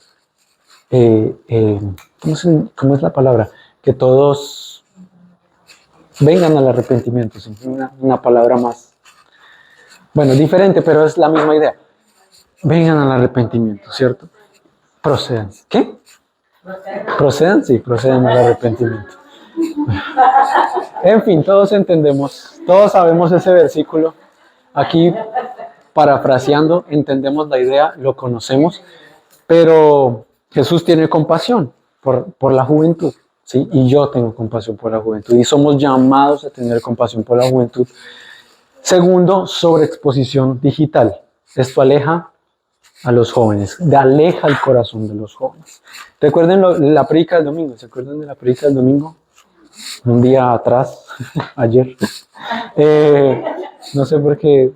¿cómo es la palabra? Que todos vengan al arrepentimiento, ¿sí? Una palabra más, bueno, diferente, pero es la misma idea. Vengan al arrepentimiento, ¿cierto? Procedan. ¿Qué? Procedan, sí, procedan al arrepentimiento. En fin, todos entendemos, todos sabemos ese versículo. Aquí, parafraseando, entendemos la idea, lo conocemos, pero Jesús tiene compasión por la juventud, ¿sí? Y yo tengo compasión por la juventud y somos llamados a tener compasión por la juventud. Segundo, sobreexposición digital. Esto aleja a los jóvenes, aleja el corazón de los jóvenes. Recuerden la predica del domingo, ¿se acuerdan de la predica del domingo? Un día atrás, ayer. No sé por qué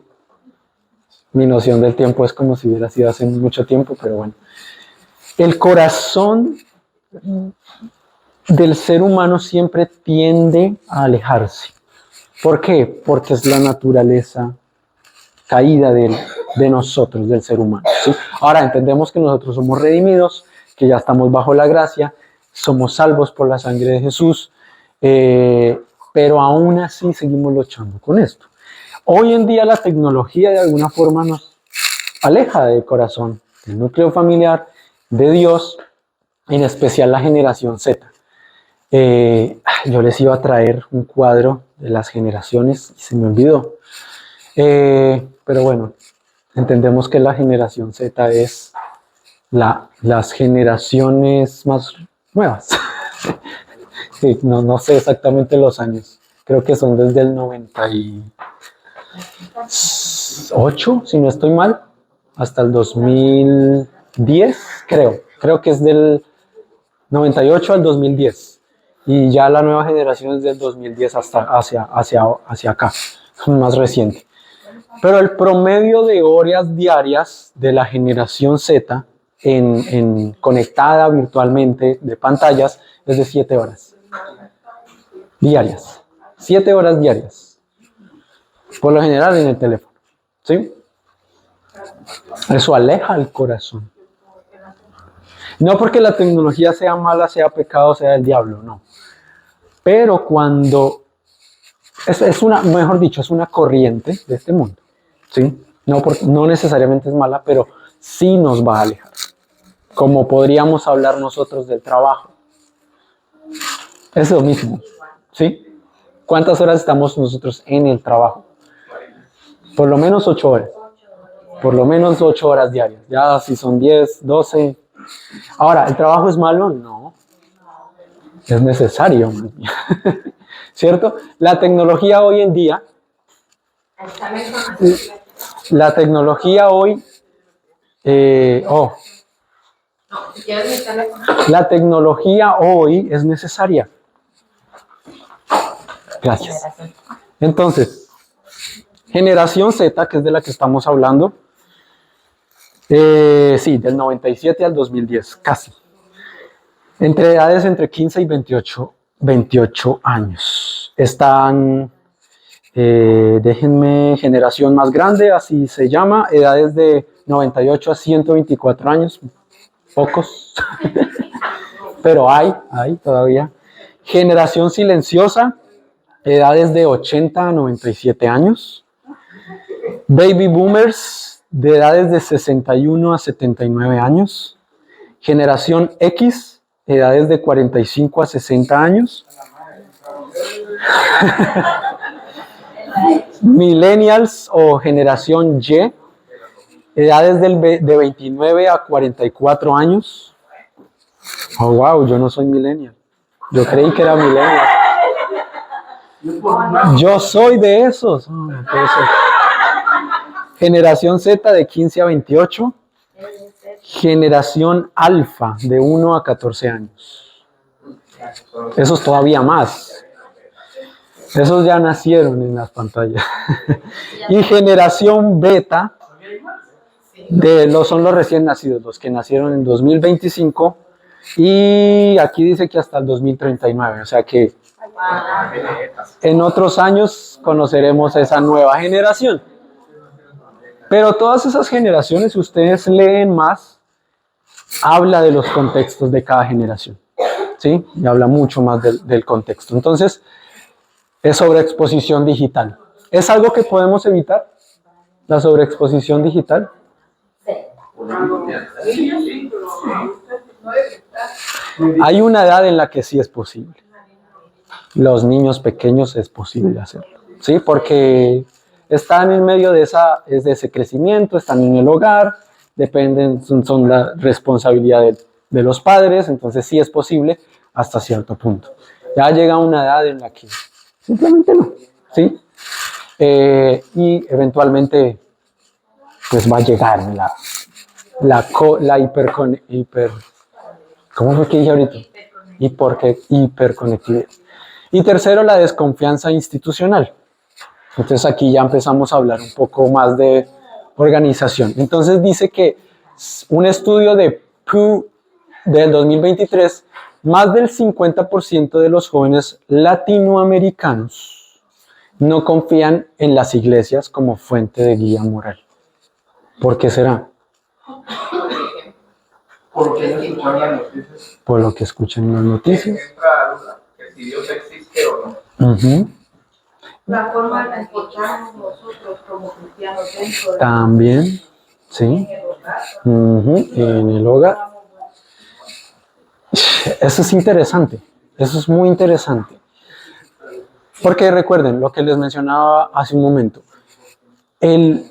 mi noción del tiempo es como si hubiera sido hace mucho tiempo, pero bueno. El corazón del ser humano siempre tiende a alejarse. ¿Por qué? Porque es la naturaleza caída de nosotros, del ser humano, ¿sí? Ahora entendemos que nosotros somos redimidos, que ya estamos bajo la gracia, somos salvos por la sangre de Jesús, pero aún así seguimos luchando con esto. Hoy en día la tecnología de alguna forma nos aleja del corazón, del núcleo familiar, de Dios, en especial la generación Z. Yo les iba a traer un cuadro de las generaciones y se me olvidó. Pero bueno, entendemos que la generación Z es las generaciones más nuevas. Sí, no sé exactamente los años. Creo que son desde el 98, si no estoy mal, hasta el 2010, creo. Creo que es del 98 al 2010. Y ya la nueva generación es del 2010 hacia acá, más reciente. Pero el promedio de horas diarias de la generación Z conectada virtualmente de pantallas es de 7 horas diarias. 7 horas diarias. Por lo general en el teléfono. ¿Sí? Eso aleja el corazón. No porque la tecnología sea mala, sea pecado, sea del diablo, no. Pero cuando mejor dicho, es una corriente de este mundo. ¿Sí? No necesariamente es mala, pero sí nos va a alejar. Como podríamos hablar nosotros del trabajo. Es lo mismo. ¿Sí? ¿Cuántas horas estamos nosotros en el trabajo? Por lo menos 8 horas. Por lo menos 8 horas diarias. Ya si son 10, 12. Ahora, ¿el trabajo es malo? No. Es necesario. ¿Cierto? La tecnología hoy en día, la tecnología hoy es necesaria. Gracias. Entonces, generación Z, que es de la que estamos hablando, sí, del 97 al 2010, casi. Entre edades entre 15 y 28 años. Están, déjenme, generación más grande, así se llama, edades de 98 a 124 años, pocos, pero hay todavía. Generación silenciosa, edades de 80 a 97 años. Baby boomers, de edades de 61 a 79 años. Generación X, edades de 45 a 60 años. Millennials o generación Y, edades de 29 a 44 años. Oh, wow, yo no soy millennial. Yo creí que era millennial. Yo soy de esos. Generación Z de 15 a 28. Generación Alfa de 1 a 14 años. Esos todavía más. Esos ya nacieron en las pantallas. Y generación Beta son los recién nacidos, los que nacieron en 2025. Y aquí dice que hasta el 2039. O sea que en otros años conoceremos esa nueva generación. Pero todas esas generaciones, si ustedes leen más, habla de los contextos de cada generación, ¿sí? Y habla mucho más del contexto. Entonces, es sobreexposición digital. ¿Es algo que podemos evitar? ¿La sobreexposición digital? Hay una edad en la que sí es posible. Los niños pequeños es posible hacerlo, ¿sí? Porque están en medio de ese crecimiento, están en el hogar, son la responsabilidad de los padres, entonces sí es posible hasta cierto punto. Ya llega una edad en la que simplemente no, ¿sí? Y eventualmente pues va a llegar la edad. ¿cómo fue que dije ahorita? Hiperconectividad. Y tercero, la desconfianza institucional. Entonces aquí ya empezamos a hablar un poco más de organización. Entonces dice que un estudio de Pew del 2023, más del 50% de los jóvenes latinoamericanos no confían en las iglesias como fuente de guía moral. ¿Por qué será? Porque no escucharon las noticias. Por lo que escuchan en las noticias. Entra la duda que si Dios existe o no. Uh-huh. La forma de escucharnos nosotros como cristianos dentro de También, sí. Uh-huh. En el hogar. Eso es interesante. Eso es muy interesante. Porque recuerden lo que les mencionaba hace un momento. El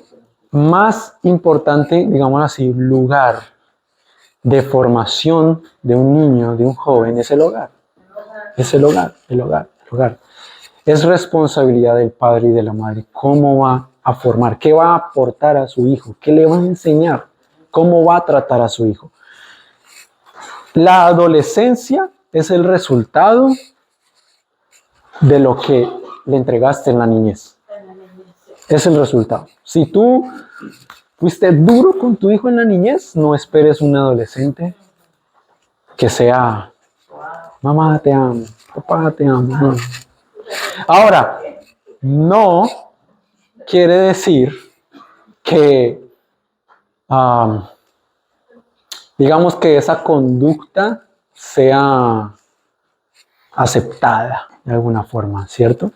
más importante, digamos así, lugar de formación de un niño, de un joven, es el hogar. Es el hogar, el hogar, el hogar. Es responsabilidad del padre y de la madre cómo va a formar, qué va a aportar a su hijo, qué le va a enseñar, cómo va a tratar a su hijo. La adolescencia es el resultado de lo que le entregaste en la niñez. Es el resultado. Si tú fuiste duro con tu hijo en la niñez, no esperes un adolescente que sea, mamá te amo, papá te amo. No. Ahora, no quiere decir que, digamos que esa conducta sea aceptada de alguna forma, ¿cierto?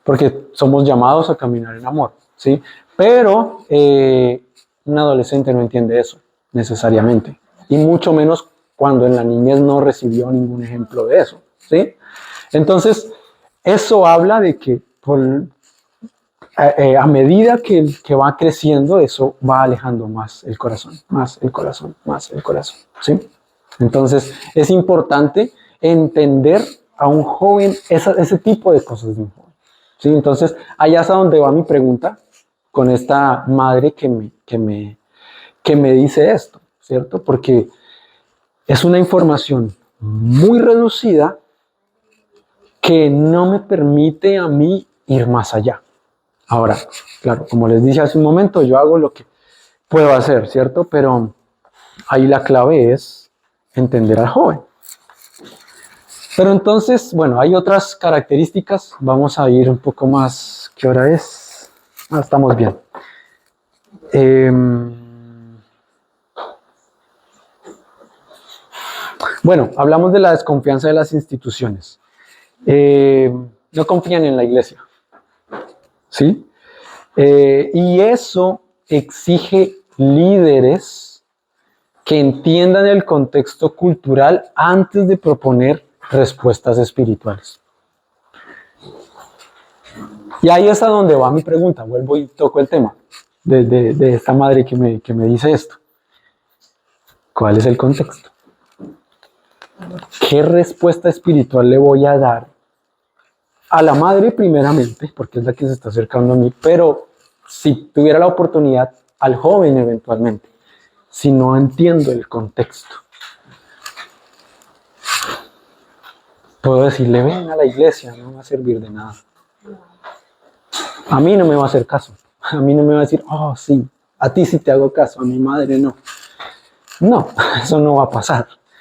Porque somos llamados a caminar en amor, ¿sí? Pero un adolescente no entiende eso necesariamente, y mucho menos cuando en la niñez no recibió ningún ejemplo de eso, ¿sí? Entonces, eso habla de que a medida que va creciendo, eso va alejando más el corazón, más el corazón, más el corazón, ¿sí? Entonces, es importante entender a un joven ese tipo de cosas de un joven, ¿sí? Entonces, allá es a donde va mi pregunta con esta madre que me dice esto, ¿cierto? Porque es una información muy reducida que no me permite a mí ir más allá. Ahora, claro, como les dije hace un momento, yo hago lo que puedo hacer, ¿cierto? Pero ahí la clave es entender al joven. Pero entonces, bueno, hay otras características. Vamos a ir un poco más. ¿Qué hora es? Estamos bien. Bueno, hablamos de la desconfianza de las instituciones. No confían en la iglesia, ¿sí? Y eso exige líderes que entiendan el contexto cultural antes de proponer respuestas espirituales. Y ahí es a donde va mi pregunta. Vuelvo y toco el tema de esta madre que me dice esto. ¿Cuál es el contexto? ¿Qué respuesta espiritual le voy a dar a la madre primeramente, porque es la que se está acercando a mí, pero si tuviera la oportunidad, al joven eventualmente, si no entiendo el contexto? Puedo decirle, ven a la iglesia, no va a servir de nada. A mí no me va a hacer caso. A mí no me va a decir, oh sí, a ti sí te hago caso, a mi madre no. No, eso no va a pasar.